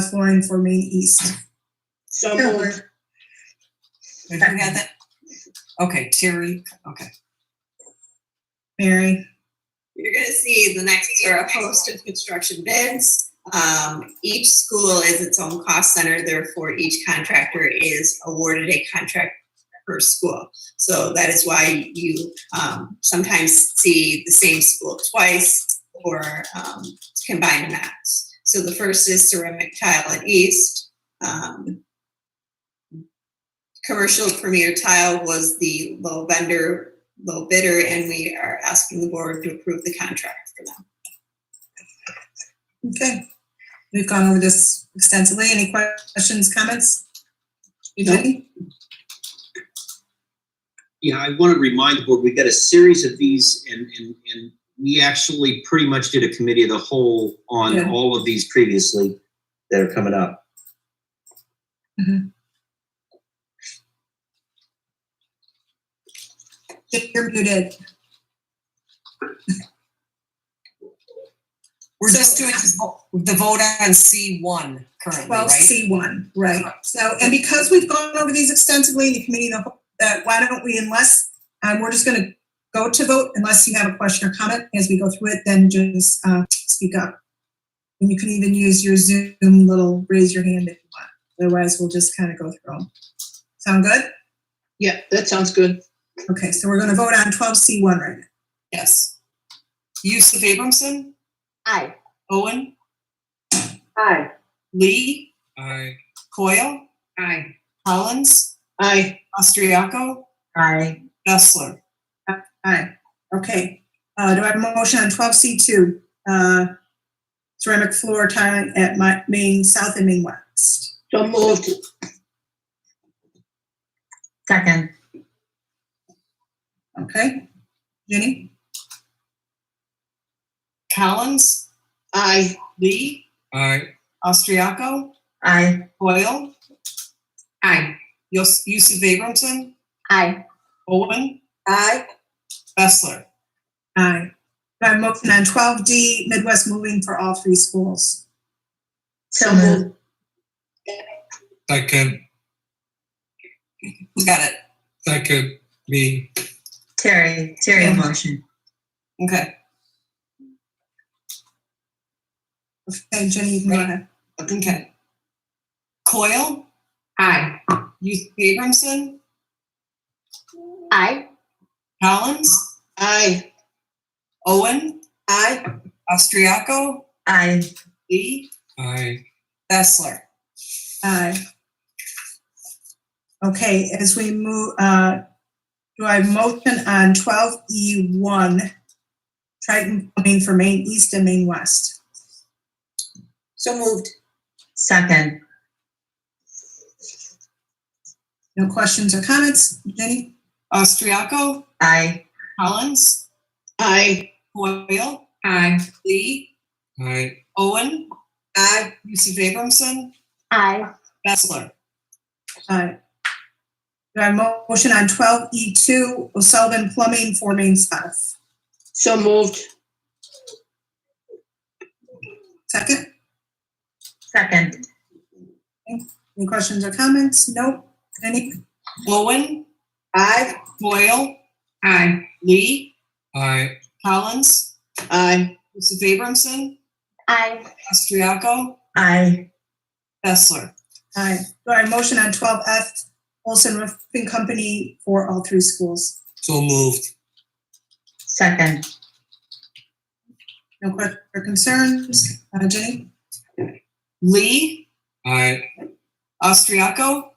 Speaker 1: flooring for Main East?
Speaker 13: So moved.
Speaker 10: Who had that? Okay, Terry, okay.
Speaker 1: Mary?
Speaker 14: You're going to see the next are a host of construction bids. Each school is its own cost center, therefore each contractor is awarded a contract per school. So that is why you sometimes see the same school twice or combine amounts. So the first is ceramic tile at East. Commercial Premier Tile was the low bidder, and we are asking the board to approve the contract for them.
Speaker 1: Okay, we've gone over this extensively. Any questions, comments? Jenny?
Speaker 3: Yeah, I want to remind the board, we got a series of these and we actually pretty much did a committee of the whole on all of these previously that are coming up.
Speaker 1: Mm-hmm. You're muted.
Speaker 10: We're just doing the vote on C1 currently, right?
Speaker 1: 12C1, right. So, and because we've gone over these extensively in the committee, why don't we, unless, we're just going to go to vote, unless you have a question or comment as we go through it, then just speak up. And you can even use your Zoom little raise your hand if you want. Otherwise, we'll just kind of go through them. Sound good?
Speaker 13: Yeah, that sounds good.
Speaker 1: Okay, so we're going to vote on 12C1 right now.
Speaker 10: Yes. Yusuf Abramson,
Speaker 13: Aye.
Speaker 10: Owen,
Speaker 13: Aye.
Speaker 10: Lee,
Speaker 11: Aye.
Speaker 10: Coyle,
Speaker 12: Aye.
Speaker 10: Collins,
Speaker 13: Aye.
Speaker 10: Austriaco,
Speaker 15: Aye.
Speaker 10: Bessler.
Speaker 1: Aye. Okay. Do I have a motion on 12C2? Ceramic floor tiling at Main South and Main West.
Speaker 13: So moved.
Speaker 15: Second.
Speaker 1: Okay. Jenny?
Speaker 6: Collins,
Speaker 13: Aye.
Speaker 6: Lee,
Speaker 11: Aye.
Speaker 6: Austriaco,
Speaker 15: Aye.
Speaker 6: Coyle,
Speaker 12: Aye.
Speaker 6: Yusuf Abramson,
Speaker 15: Aye.
Speaker 6: Owen,
Speaker 13: Aye.
Speaker 6: Bessler.
Speaker 1: Aye. Do I have a motion on 12D, Midwest moving for all three schools?
Speaker 15: So moved.
Speaker 11: Second.
Speaker 6: Who got it?
Speaker 11: Second. Me.
Speaker 15: Terry motion.
Speaker 6: Okay.
Speaker 1: Okay, Jenny, you can go ahead.
Speaker 6: Okay. Coyle,
Speaker 12: Aye.
Speaker 6: Yusuf Abramson,
Speaker 15: Aye.
Speaker 6: Collins,
Speaker 13: Aye.
Speaker 6: Owen,
Speaker 13: Aye.
Speaker 6: Austriaco,
Speaker 15: Aye.
Speaker 6: Lee,
Speaker 11: Aye.
Speaker 6: Bessler.
Speaker 1: Aye. Okay, as we move, do I have a motion on 12E1, Triton Plumbing for Maine East and Maine West?
Speaker 13: So moved.
Speaker 15: Second.
Speaker 1: No questions or comments? Jenny?
Speaker 6: Austriaco,
Speaker 15: Aye.
Speaker 6: Collins,
Speaker 13: Aye.
Speaker 6: Coyle,
Speaker 12: Aye.
Speaker 6: Lee,
Speaker 11: Aye.
Speaker 6: Owen,
Speaker 13: Aye.
Speaker 6: Yusuf Abramson,
Speaker 15: Aye.
Speaker 6: Bessler.
Speaker 1: Aye. Do I have a motion on 12E2, O'Sullivan Plumbing for Maine South?
Speaker 13: So moved.
Speaker 1: Second?
Speaker 15: Second.
Speaker 1: Any questions or comments? Nope. Any?
Speaker 6: Owen,
Speaker 13: Aye.
Speaker 6: Coyle,
Speaker 12: Aye.
Speaker 6: Lee,
Speaker 11: Aye.
Speaker 6: Collins,
Speaker 13: Aye.
Speaker 6: Yusuf Abramson,
Speaker 15: Aye.
Speaker 6: Austriaco,
Speaker 15: Aye.
Speaker 6: Bessler.
Speaker 1: Aye. Do I have a motion on 12F, Olson Roofing Company for all three schools?
Speaker 11: So moved.
Speaker 15: Second.
Speaker 1: No questions or concerns? Jenny?
Speaker 6: Lee,
Speaker 11: Aye.
Speaker 6: Austriaco,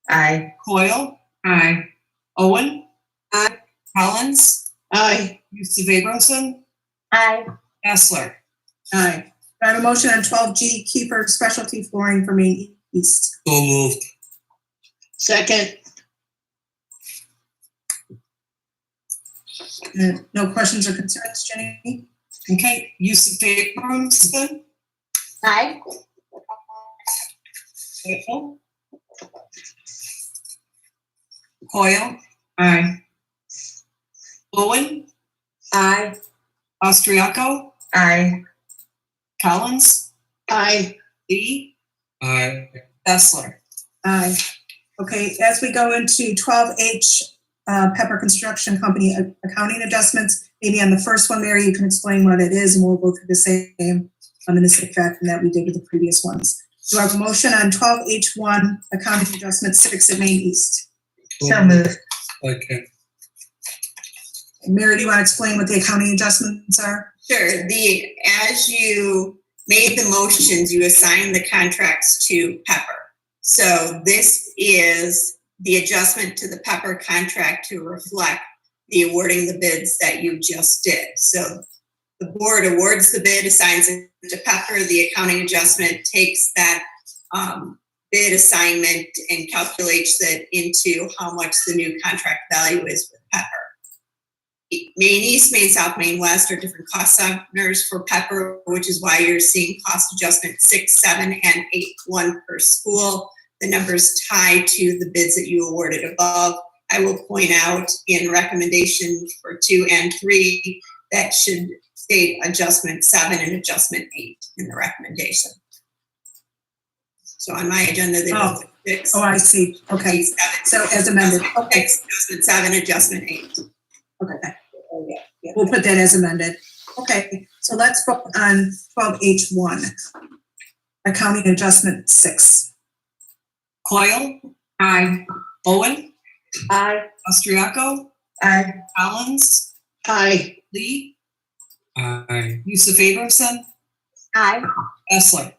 Speaker 15: Aye.
Speaker 6: Coyle,
Speaker 12: Aye.
Speaker 6: Owen,
Speaker 13: Aye.
Speaker 6: Collins,
Speaker 13: Aye.
Speaker 6: Yusuf Abramson,
Speaker 15: Aye.
Speaker 6: Bessler.
Speaker 1: Aye. Do I have a motion on 12G, Keeper Specialty Flooring for Maine East?
Speaker 11: So moved.
Speaker 13: Second.
Speaker 1: No questions or concerns, Jenny?
Speaker 6: Okay, Yusuf Abramson,
Speaker 15: Aye.
Speaker 6: Coyle,
Speaker 12: Aye.
Speaker 6: Owen,
Speaker 13: Aye.
Speaker 6: Austriaco,
Speaker 15: Aye.
Speaker 6: Collins,
Speaker 13: Aye.
Speaker 6: Lee,
Speaker 11: Aye.
Speaker 6: Bessler.
Speaker 1: Aye. Okay, as we go into 12H, Pepper Construction Company accounting adjustments, maybe on the first one, Mary, you can explain what it is, and we'll go through the same in the same fashion that we did with the previous ones. Do I have a motion on 12H1, accounting adjustment 6 at Maine East?
Speaker 15: So moved.
Speaker 11: Second.
Speaker 1: Mary, do you want to explain what the accounting adjustments are?
Speaker 14: Sure. As you made the motions, you assigned the contracts to Pepper. So this is the adjustment to the Pepper contract to reflect the awarding the bids that you just did. So the board awards the bid, assigns it to Pepper. The accounting adjustment takes that bid assignment and calculates it into how much the new contract value is with Pepper. Maine East, Maine South, Maine West are different cost centers for Pepper, which is why you're seeing cost adjustment 6, 7, and 8, 1 per school. The numbers tie to the bids that you awarded above. I will point out in recommendation for 2 and 3 that should state adjustment 7 and adjustment 8 in the recommendation. So on my agenda, they both 6.
Speaker 1: Oh, I see. Okay. So as amended. Okay.
Speaker 14: Adjustment 7, adjustment 8.
Speaker 1: Okay. We'll put that as amended. Okay. So let's vote on 12H1, accounting adjustment 6.
Speaker 6: Coyle,
Speaker 12: Aye.
Speaker 6: Owen,
Speaker 13: Aye.
Speaker 6: Austriaco,
Speaker 15: Aye.
Speaker 6: Collins,
Speaker 13: Aye.
Speaker 6: Lee,
Speaker 11: Aye.
Speaker 6: Yusuf Abramson,
Speaker 15: Aye.
Speaker 6: Bessler.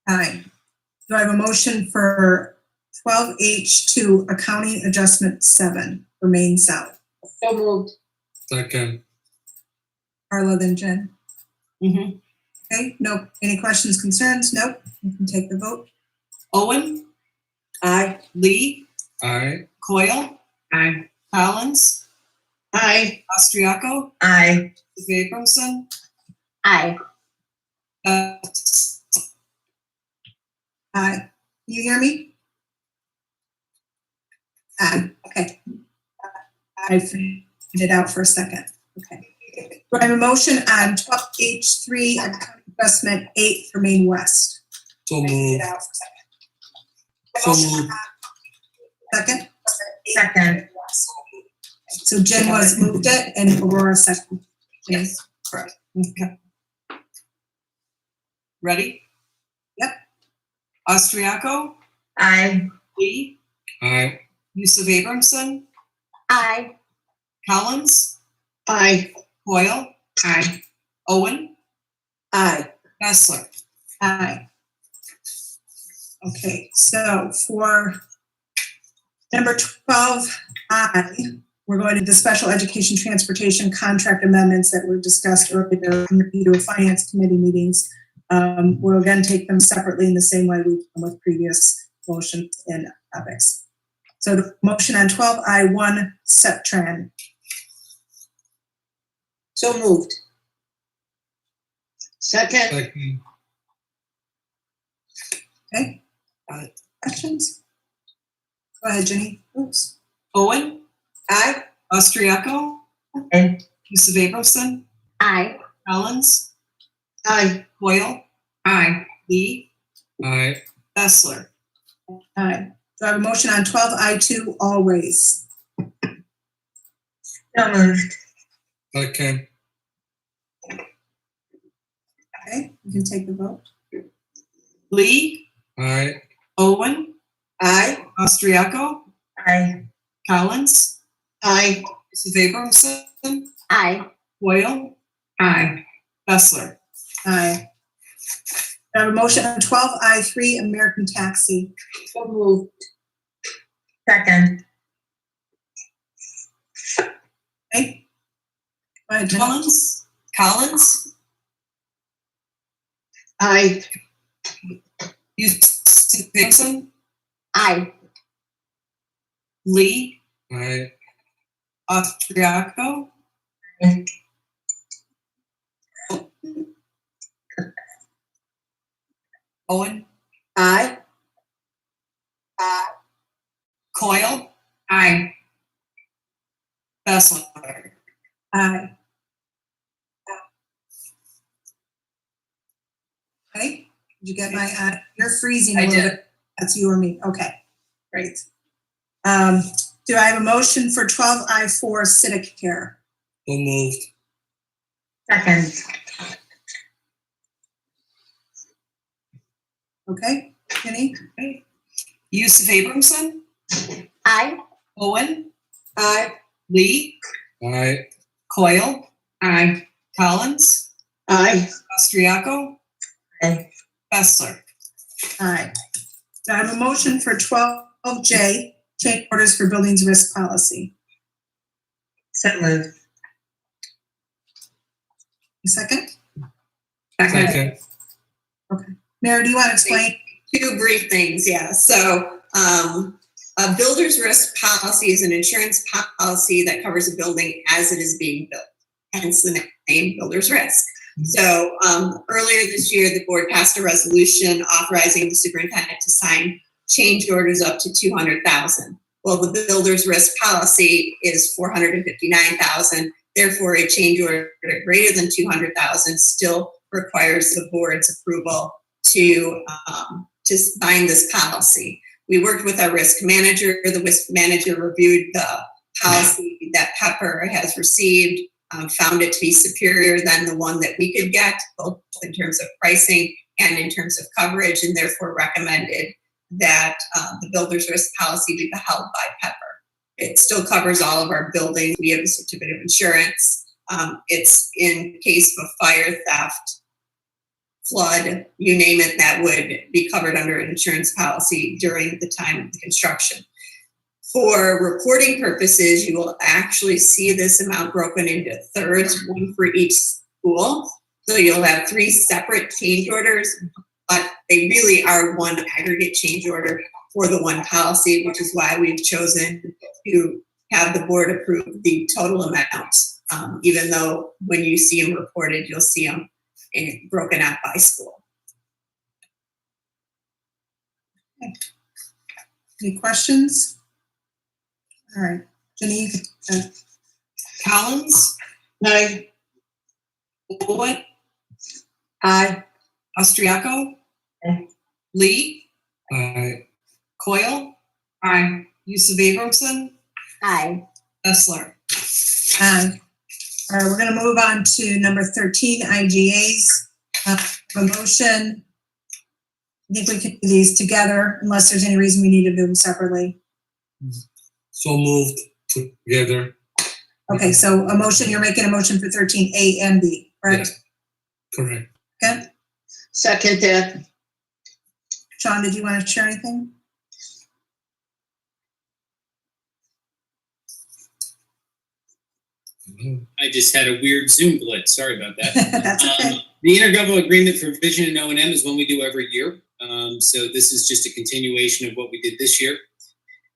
Speaker 1: Aye. Do I have a motion for 12H2, accounting adjustment 7 for Maine South?
Speaker 13: So moved.
Speaker 11: Second.
Speaker 1: Carla, then Jen.
Speaker 6: Mm-hmm.
Speaker 1: Okay, no, any questions, concerns? Nope, you can take the vote.
Speaker 6: Owen,
Speaker 13: Aye.
Speaker 6: Lee,
Speaker 11: Aye.
Speaker 6: Coyle,
Speaker 12: Aye.
Speaker 6: Collins,
Speaker 13: Aye.
Speaker 10: Austriaco,
Speaker 15: Aye.
Speaker 10: Abramson,
Speaker 13: Aye.
Speaker 1: Aye. You hear me? Aye, okay. I figured it out for a second. Okay. Do I have a motion on 12H3 account investment 8 for Maine West?
Speaker 11: So
Speaker 1: I figured
Speaker 11: moved.
Speaker 1: it out for a second.
Speaker 11: So moved.
Speaker 1: Second?
Speaker 15: Second.
Speaker 1: So Jen was moved it and Aurora second.
Speaker 10: yes, correct. Okay. Ready?
Speaker 1: Yep.
Speaker 10: Austriaco,
Speaker 15: Aye.
Speaker 10: Lee,
Speaker 11: Aye.
Speaker 10: Yusuf Abramson,
Speaker 13: Aye.
Speaker 10: Collins,
Speaker 13: Aye.
Speaker 10: Hoyle,
Speaker 12: Aye.
Speaker 10: Owen,
Speaker 13: Aye.
Speaker 10: Bessler.
Speaker 1: Aye. Okay, so for number 12I, we're going to the special education transportation contract amendments that were discussed earlier in the finance committee meetings. We'll again take them separately in the same way we've done with previous motions and topics. So the motion on 12I1, Septran.
Speaker 13: So moved. Second.
Speaker 11: Second.
Speaker 1: Okay, questions? Go ahead, Jenny. Oops.
Speaker 10: Owen,
Speaker 13: Aye.
Speaker 10: Austriaco,
Speaker 15: Aye.
Speaker 10: Yusuf Abramson,
Speaker 13: Aye.
Speaker 10: Collins,
Speaker 13: Aye.
Speaker 10: Hoyle,
Speaker 12: Aye.
Speaker 10: Lee,
Speaker 11: Aye.
Speaker 10: Bessler.
Speaker 1: Aye. Do I have a motion on 12I2, always?
Speaker 15: So moved.
Speaker 11: Second.
Speaker 1: Okay, you can take the vote.
Speaker 10: Lee,
Speaker 11: Aye.
Speaker 10: Owen,
Speaker 13: Aye.
Speaker 10: Austriaco,
Speaker 15: Aye.
Speaker 10: Collins,
Speaker 13: Aye.
Speaker 10: Yusuf Abramson,
Speaker 13: Aye.
Speaker 10: Hoyle,
Speaker 12: Aye.
Speaker 1: Aye.
Speaker 10: Bessler.
Speaker 1: Do I have a motion on 12I3, American Taxi?
Speaker 13: So moved.
Speaker 15: Second.
Speaker 1: Okay. Go ahead, Jenny.
Speaker 10: Collins,
Speaker 13: Aye.
Speaker 10: Yusuf Abramson,
Speaker 13: Aye.
Speaker 10: Lee,
Speaker 11: Aye.
Speaker 10: Austriaco,
Speaker 15: Aye.
Speaker 10: Owen,
Speaker 13: Aye.
Speaker 10: Coyle,
Speaker 12: Aye.
Speaker 10: Bessler.
Speaker 1: Aye. Okay, did you get my, you're freezing a
Speaker 10: I
Speaker 1: little
Speaker 10: did.
Speaker 1: bit. That's you or me. Okay, great. Do I have a motion for 12I4, Civic Care?
Speaker 11: So moved.
Speaker 15: Second.
Speaker 1: Okay, Jenny?
Speaker 10: Yusuf Abramson,
Speaker 13: Aye.
Speaker 10: Owen,
Speaker 13: Aye.
Speaker 10: Lee,
Speaker 11: Aye.
Speaker 10: Coyle,
Speaker 12: Aye.
Speaker 10: Collins,
Speaker 13: Aye.
Speaker 10: Austriaco,
Speaker 15: Aye.
Speaker 10: Bessler.
Speaker 1: Aye. Do I have a motion for 12J, change orders for buildings risk policy?
Speaker 15: So moved.
Speaker 1: A second?
Speaker 11: Second.
Speaker 1: Mary, do you want to explain?
Speaker 14: Two brief things, yeah. So a builder's risk policy is an insurance policy that covers a building as it is being built, hence the name builder's risk. So earlier this year, the board passed a resolution authorizing the superintendent to sign change orders up to $200,000. Well, the builder's risk policy is $459,000. Therefore, a change order greater than $200,000 still requires the board's approval to sign this policy. We worked with our risk manager. The risk manager reviewed the policy that Pepper has received, found it to be superior than the one that we could get, both in terms of pricing and in terms of coverage, and therefore recommended that the builder's risk policy be held by Pepper. It still covers all of our buildings. We have a certificate of insurance. It's in case of fire, theft, flood, you name it, that would be covered under an insurance policy during the time of the construction. For reporting purposes, you will actually see this amount broken into thirds, one for each school. So you'll have 3 separate change orders, but they really are one aggregate change order for the one policy, which is why we've chosen to have the board approve the total amount, even though when you see them reported, you'll see them broken out by school.
Speaker 1: Okay. Any questions? All right, Jenny,
Speaker 10: Collins,
Speaker 13: Aye.
Speaker 10: Bullitt,
Speaker 13: Aye.
Speaker 10: Austriaco,
Speaker 13: Aye.
Speaker 10: Lee,
Speaker 11: Aye.
Speaker 10: Coyle,
Speaker 12: Aye.
Speaker 10: Yusuf Abramson,
Speaker 14: Aye.
Speaker 10: Essler.
Speaker 1: aye. All right, we're gonna move on to number 13, IGAs. Promotion. I think we could do these together unless there's any reason we need to do them separately.
Speaker 11: So moved together.
Speaker 1: Okay, so a motion, you're making a motion for 13A and B, correct?
Speaker 11: Yes. Correct.
Speaker 1: Okay,
Speaker 13: Second that.
Speaker 1: Sean, did you want to share anything?
Speaker 17: I just had a weird Zoom glitch. Sorry about that.
Speaker 1: That's okay.
Speaker 17: The intergovernmental agreement for vision and O&M is one we do every year. So this is just a continuation of what we did this year.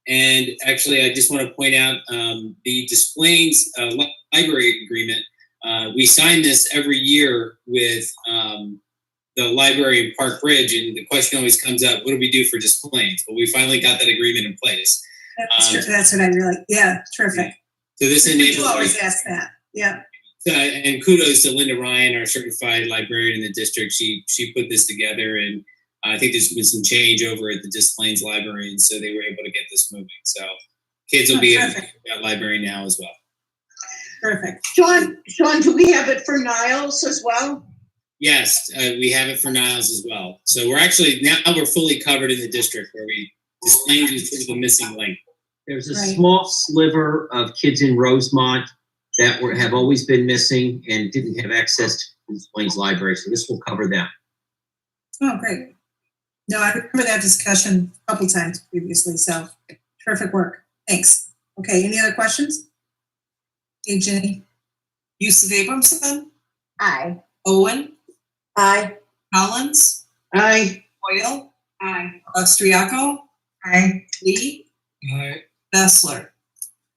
Speaker 17: And actually, I just want to point out the Des Plaines library agreement. We sign this every year with the library in Park Ridge, and the question always comes up, what do we do for Des Plaines? Well, we finally got that agreement in place.
Speaker 1: That's what I really, yeah, terrific.
Speaker 17: So this
Speaker 1: We
Speaker 17: enables.
Speaker 1: do always ask that, yeah.
Speaker 17: And kudos to Linda Ryan, our certified librarian in the district. She put this together, and I think there's been some change over at the Des Plaines Library, and so they were able to get this moving. So kids will be able to go to that library now as well.
Speaker 1: Perfect.
Speaker 13: Sean, do we have it for Niles as well?
Speaker 17: Yes, we have it for Niles as well. So we're fully covered in the district where Des Plaines is sort of the missing link.
Speaker 3: There's a
Speaker 1: Right.
Speaker 3: small sliver of kids in Rosemont that have always been missing and didn't have access to Des Plaines Library, so this will cover them.
Speaker 1: Oh, great. No, I remember that discussion a couple times previously, so terrific work. Thanks. Okay, any other questions? Hey, Jenny.
Speaker 10: Yusuf Abramson,
Speaker 14: Aye.
Speaker 10: Owen,
Speaker 13: Aye.
Speaker 10: Collins,
Speaker 13: Aye.
Speaker 10: Coyle,
Speaker 12: Aye.
Speaker 10: Austriaco,
Speaker 15: Aye.
Speaker 10: Lee,
Speaker 11: Aye.
Speaker 10: Essler.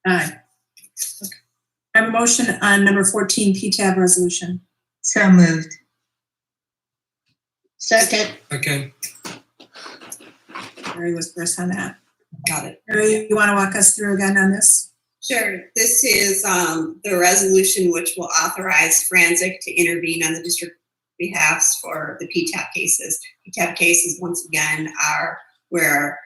Speaker 1: Aye. Okay. I have a motion on number 14, PTAB resolution.
Speaker 15: So moved.
Speaker 13: Second.
Speaker 11: Okay.
Speaker 1: Mary was first on that.
Speaker 10: Got it.
Speaker 1: Mary, you want to walk us through again on this?
Speaker 14: Sure. This is the resolution which will authorize Frantic to intervene on the district behalfs for the PTAP cases. PTAP cases, once again, are where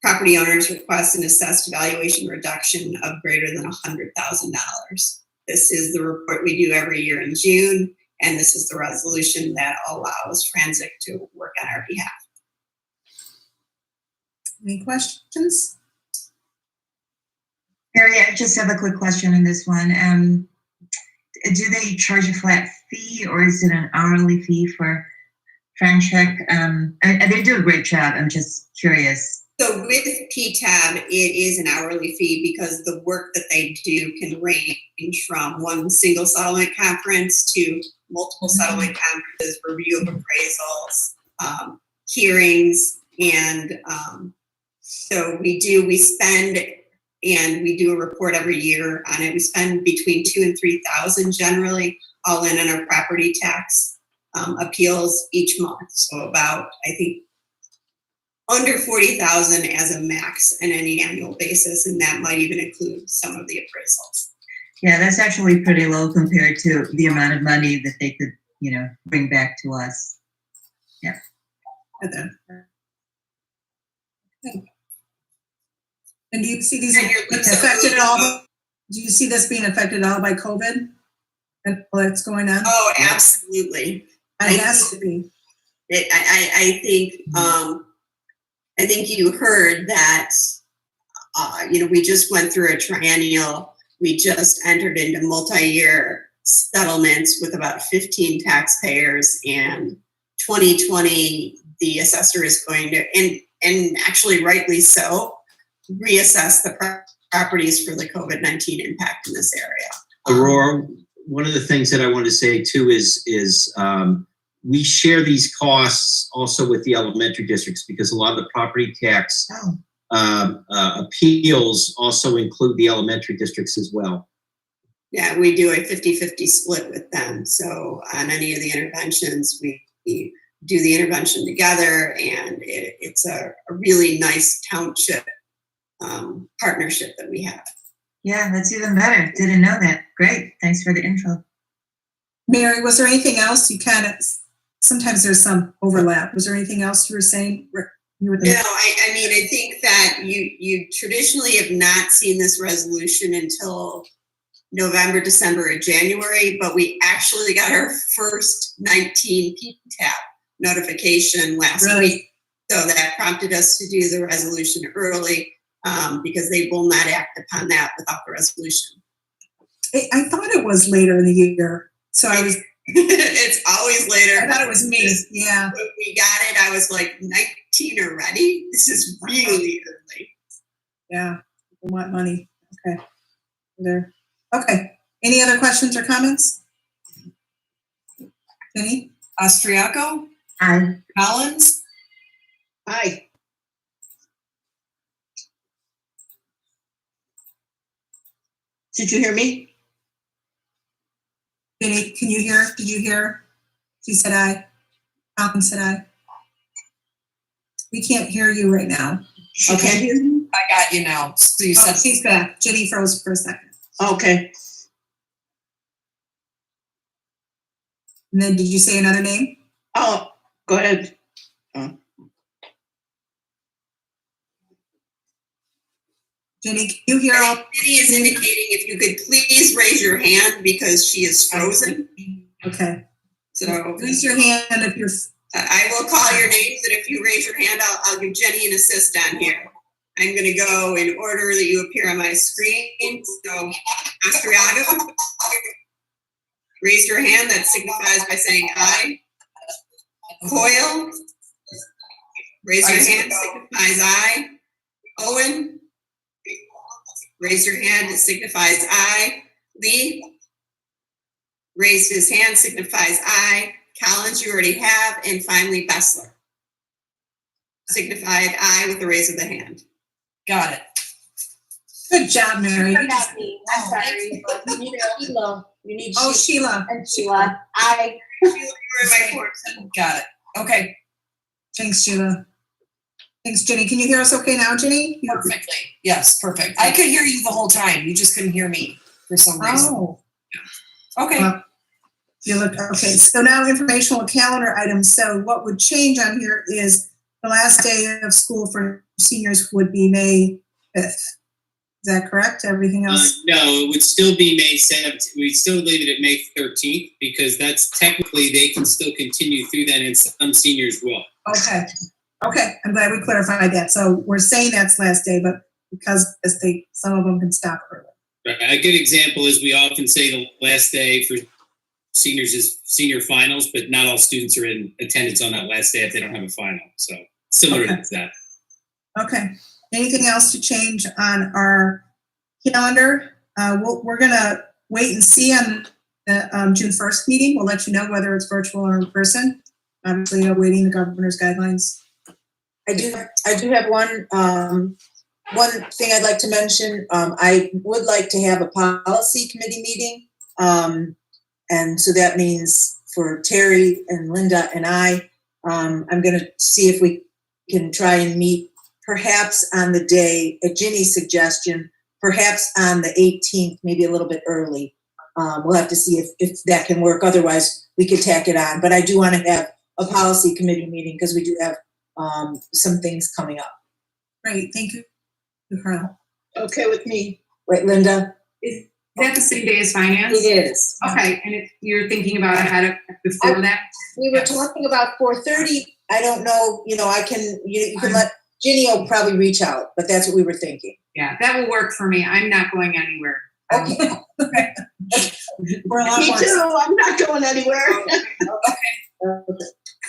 Speaker 14: property owners request an assessed valuation reduction of greater than $100,000. This is the report we do every year in June, and this is the resolution that allows Frantic to work on our behalf.
Speaker 1: Any questions?
Speaker 15: Mary, I just have a quick question on this one. Do they charge a flat fee or is it an hourly fee for Francheck? They do a great job. I'm just curious.
Speaker 14: So with PTAB, it is an hourly fee because the work that they do can range from one single settlement conference to multiple settlement conferences, review of appraisals, hearings, and so we spend, and we do a report every year on it. We spend between $2,000 and $3,000 generally, all in on our property tax appeals each month. So about, I think, under 40,000 as a max on any annual basis, and that might even include some of the appraisals.
Speaker 15: Yeah, that's actually pretty low compared to the amount of money that they could, bring back to us. Yeah.
Speaker 1: Okay. And do you see these affected at all? Do you see this being affected at all by COVID and what's going on?
Speaker 14: Oh, absolutely.
Speaker 1: It has to be.
Speaker 14: I think you heard that, we just went through a triennial. We just entered into multi-year settlements with about 15 taxpayers, and 2020, the assessor is going to, and actually rightly so, reassess the properties for the COVID-19 impact in this area.
Speaker 3: Aurora, one of the things that I wanted to say too is we share these costs also with the elementary districts because a lot of the property tax appeals also include the elementary districts as well.
Speaker 14: Yeah, we do a 50-50 split with them. So on any of the interventions, we do the intervention together, and it's a really nice township partnership that we have.
Speaker 15: Yeah, that's even better. Didn't know that. Great. Thanks for the info.
Speaker 1: Mary, was there anything else you kind of, sometimes there's some overlap. Was there anything else you were saying? You were
Speaker 14: No, I mean, I think that you traditionally have not seen this resolution until November, December, or January, but we actually got our first 19 PTAP notification last week. So that prompted us to do the resolution early because they will not act upon that without the resolution.
Speaker 1: I thought it was later in the year. So I was.
Speaker 14: It's always later.
Speaker 1: I thought it was me. Yeah.
Speaker 14: When we got it, I was like, 19 already? This is really early.
Speaker 1: Yeah. People want money. Okay. There. Okay. Any other questions or comments? Jenny?
Speaker 10: Austriaco?
Speaker 15: Aye.
Speaker 10: Collins?
Speaker 13: Aye. Did you hear me?
Speaker 1: Jenny, can you hear? Did you hear? She said aye. Malcolm said aye. We can't hear you right now.
Speaker 13: She can't hear you?
Speaker 10: I got you now. So you said
Speaker 1: she's back. Jenny froze for a second.
Speaker 13: Okay.
Speaker 1: And then did you say another name?
Speaker 13: Oh, go ahead.
Speaker 1: Jenny, can you hear all?
Speaker 14: Jenny is indicating if you could please raise your hand because she is frozen.
Speaker 1: Okay.
Speaker 14: So
Speaker 1: raise your hand if you're.
Speaker 14: I will call your names, and if you raise your hand, I'll give Jenny an assist on here. I'm going to go in order that you appear on my screen. So, Austriago, raise your hand. That signifies by saying aye. Coyle, raise your hand. Signifies aye. Owen, raise your hand. It signifies aye. Lee, raised his hand. Signifies aye. Collins, you already have. And finally, Bessler. Signified aye with the raise of the hand.
Speaker 10: got it.
Speaker 1: Good job, Mary.
Speaker 18: I'm sorry. You need Sheila. You need
Speaker 1: Sheila.
Speaker 18: And Sheila. Aye.
Speaker 14: Sheila, you were in my course.
Speaker 10: Got it. Okay.
Speaker 1: Thanks, Sheila. Thanks, Jenny. Can you hear us okay now, Jenny?
Speaker 10: Perfectly. Yes, perfect. I could hear you the whole time. You just couldn't hear me for some reason.
Speaker 1: Oh.
Speaker 10: Okay.
Speaker 1: Well, you look okay. So now informational calendar items. So what would change on here is the last day of school for seniors would be May 5th. Is that correct? Everything else?
Speaker 17: No, it would still be May 7th. We'd still leave it at May 13th because that's technically they can still continue through that and some seniors will.
Speaker 1: Okay. Okay. I'm glad we clarified that. So we're saying that's last day, but because some of them can stop early.
Speaker 17: Right. A good example is we often say the last day for seniors is senior finals, but not all students are in attendance on that last day if they don't have a final. So similar to that.
Speaker 1: Okay. Anything else to change on our calendar? We're going to wait and see on the June 1st meeting. We'll let you know whether it's virtual or in person. Obviously, awaiting the governor's guidelines.
Speaker 16: I do have one thing I'd like to mention. I would like to have a policy committee meeting. And so that means for Terry and Linda and I'm going to see if we can try and meet perhaps on the day, at Ginny's suggestion, perhaps on the 18th, maybe a little bit early. We'll have to see if that can work. Otherwise, we could tack it on. But I do want to have a policy committee meeting because we do have some things coming up.
Speaker 1: Great. Thank you, Carl.
Speaker 13: Okay with me.
Speaker 16: Right, Linda?
Speaker 12: Is that the same day as finance?
Speaker 16: It is.
Speaker 12: Okay, and if you're thinking about before that?
Speaker 16: We were talking about 4:30. I don't know, you can let, Ginny will probably reach out, but that's what we were thinking.
Speaker 12: Yeah, that will work for me. I'm not going anywhere.
Speaker 16: Okay. We're a lot
Speaker 13: Me
Speaker 16: more.
Speaker 13: too. I'm not going anywhere.
Speaker 16: Okay.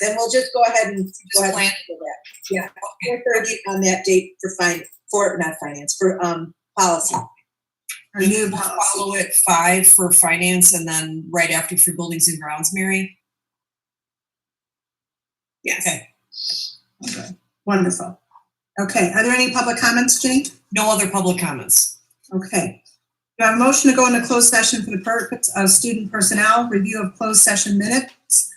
Speaker 16: Then we'll just go ahead and plan for that. Yeah, 4:30 on that date for policy.
Speaker 10: Are you follow it 5 for finance and then right after for buildings and grounds, Mary?
Speaker 14: Yes.
Speaker 1: Okay. Wonderful. Okay, are there any public comments, Jenny?
Speaker 10: No other public comments.
Speaker 1: Okay. Do I have a motion to go into closed session for the purpose of student personnel, review of closed session minutes,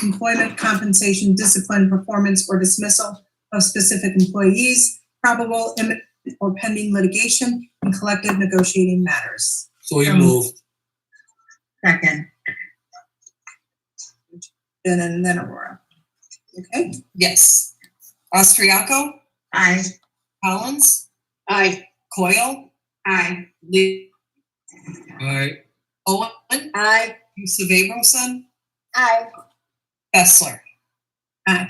Speaker 1: employment, compensation, discipline, performance, or dismissal of specific employees, probable, imminent, or pending litigation, and collective negotiating matters?
Speaker 11: So you moved.
Speaker 15: Second.
Speaker 1: And then Aurora. Okay.
Speaker 10: Yes. Austriaco,
Speaker 15: Aye.
Speaker 10: Collins,
Speaker 13: Aye.
Speaker 10: Coyle,
Speaker 12: Aye.
Speaker 10: Lee,
Speaker 11: Aye.
Speaker 10: Owen,
Speaker 13: Aye.
Speaker 10: Yusuf Abramson,
Speaker 13: Aye.
Speaker 10: Bessler.
Speaker 1: Aye.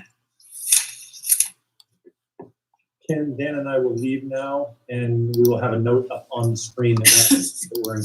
Speaker 19: Ken, Dan and I will leave now, and we will have a note up on the screen that we're in.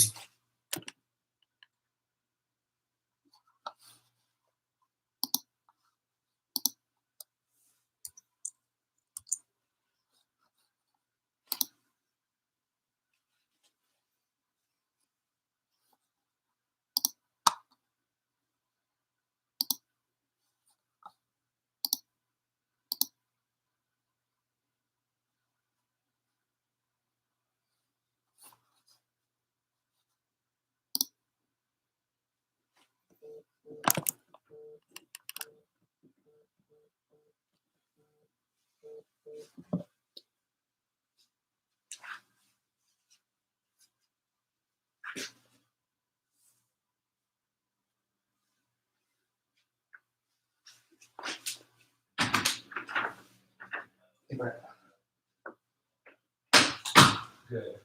Speaker 19: Good.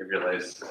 Speaker 2: I realized.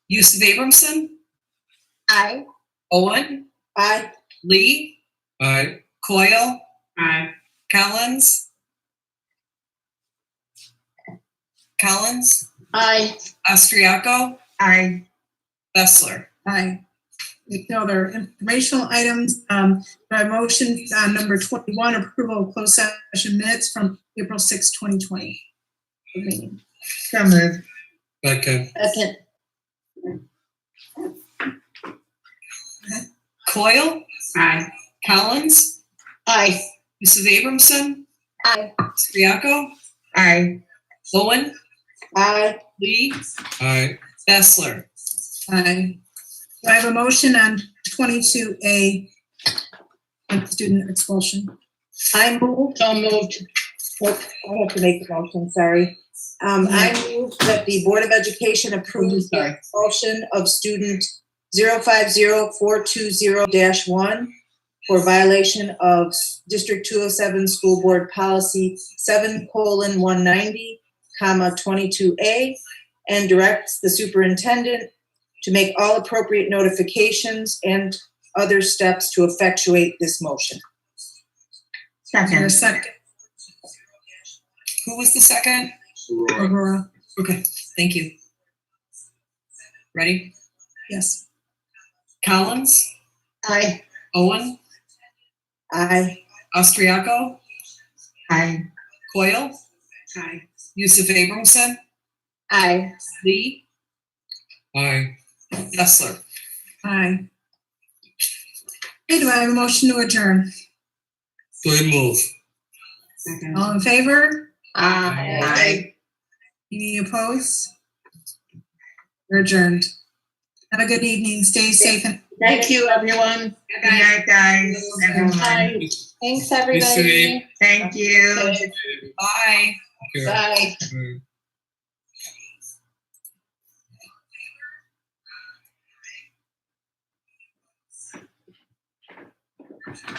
Speaker 10: Yusuf Abramson,
Speaker 13: Aye.
Speaker 10: Owen,
Speaker 13: Aye.
Speaker 10: Lee,
Speaker 11: Aye.
Speaker 10: Coyle,
Speaker 12: Aye.
Speaker 10: Collins,
Speaker 13: Aye.
Speaker 10: Austriaco,
Speaker 15: Aye.
Speaker 10: Bessler.
Speaker 1: Aye. No other informational items. By motion on number 21, approval of closed session minutes from April 6, 2020. Meeting.
Speaker 15: So moved.
Speaker 11: Second.
Speaker 13: Second.
Speaker 10: Coyle,
Speaker 12: Aye.
Speaker 10: Collins,
Speaker 13: Aye.
Speaker 10: Yusuf Abramson,
Speaker 13: Aye.
Speaker 10: Austriaco,
Speaker 15: Aye.
Speaker 10: Owen,
Speaker 13: Aye.
Speaker 10: Lee,
Speaker 11: Aye.
Speaker 10: Bessler.
Speaker 1: Aye. Do I have a motion on 22A, student expulsion?
Speaker 13: I moved. So moved.
Speaker 16: Nope, I have to make the motion, sorry. I move that the Board of Education approves the expulsion of student 050420-1 for violation of District 207 School Board Policy 7:190, 22A, and directs the superintendent to make all appropriate notifications and other steps to effectuate this motion.
Speaker 1: Is there a
Speaker 15: Second.
Speaker 1: second?
Speaker 10: Who was the second?
Speaker 1: Aurora.
Speaker 10: Okay, thank you. Ready?
Speaker 1: Yes.
Speaker 10: Collins,
Speaker 13: Aye.
Speaker 10: Owen,
Speaker 16: Aye.
Speaker 10: Austriaco,
Speaker 15: Aye.
Speaker 10: Coyle,
Speaker 12: Aye.
Speaker 10: Yusuf Abramson,
Speaker 13: Aye.
Speaker 10: Lee,
Speaker 11: Aye.
Speaker 10: Bessler.
Speaker 1: Aye. Okay, do I have a motion to adjourn?
Speaker 11: So move.
Speaker 12: Second.
Speaker 1: All in favor?
Speaker 13: Aye.
Speaker 1: Any opposed? We're adjourned. Have a good evening. Stay safe and
Speaker 13: Thank you, everyone.
Speaker 15: Good night, guys, everyone.
Speaker 13: Bye. Thanks,
Speaker 11: Be
Speaker 13: everybody.
Speaker 11: safe.
Speaker 15: Thank you.
Speaker 10: Bye.
Speaker 11: Okay.
Speaker 13: Bye.
Speaker 11: Aye.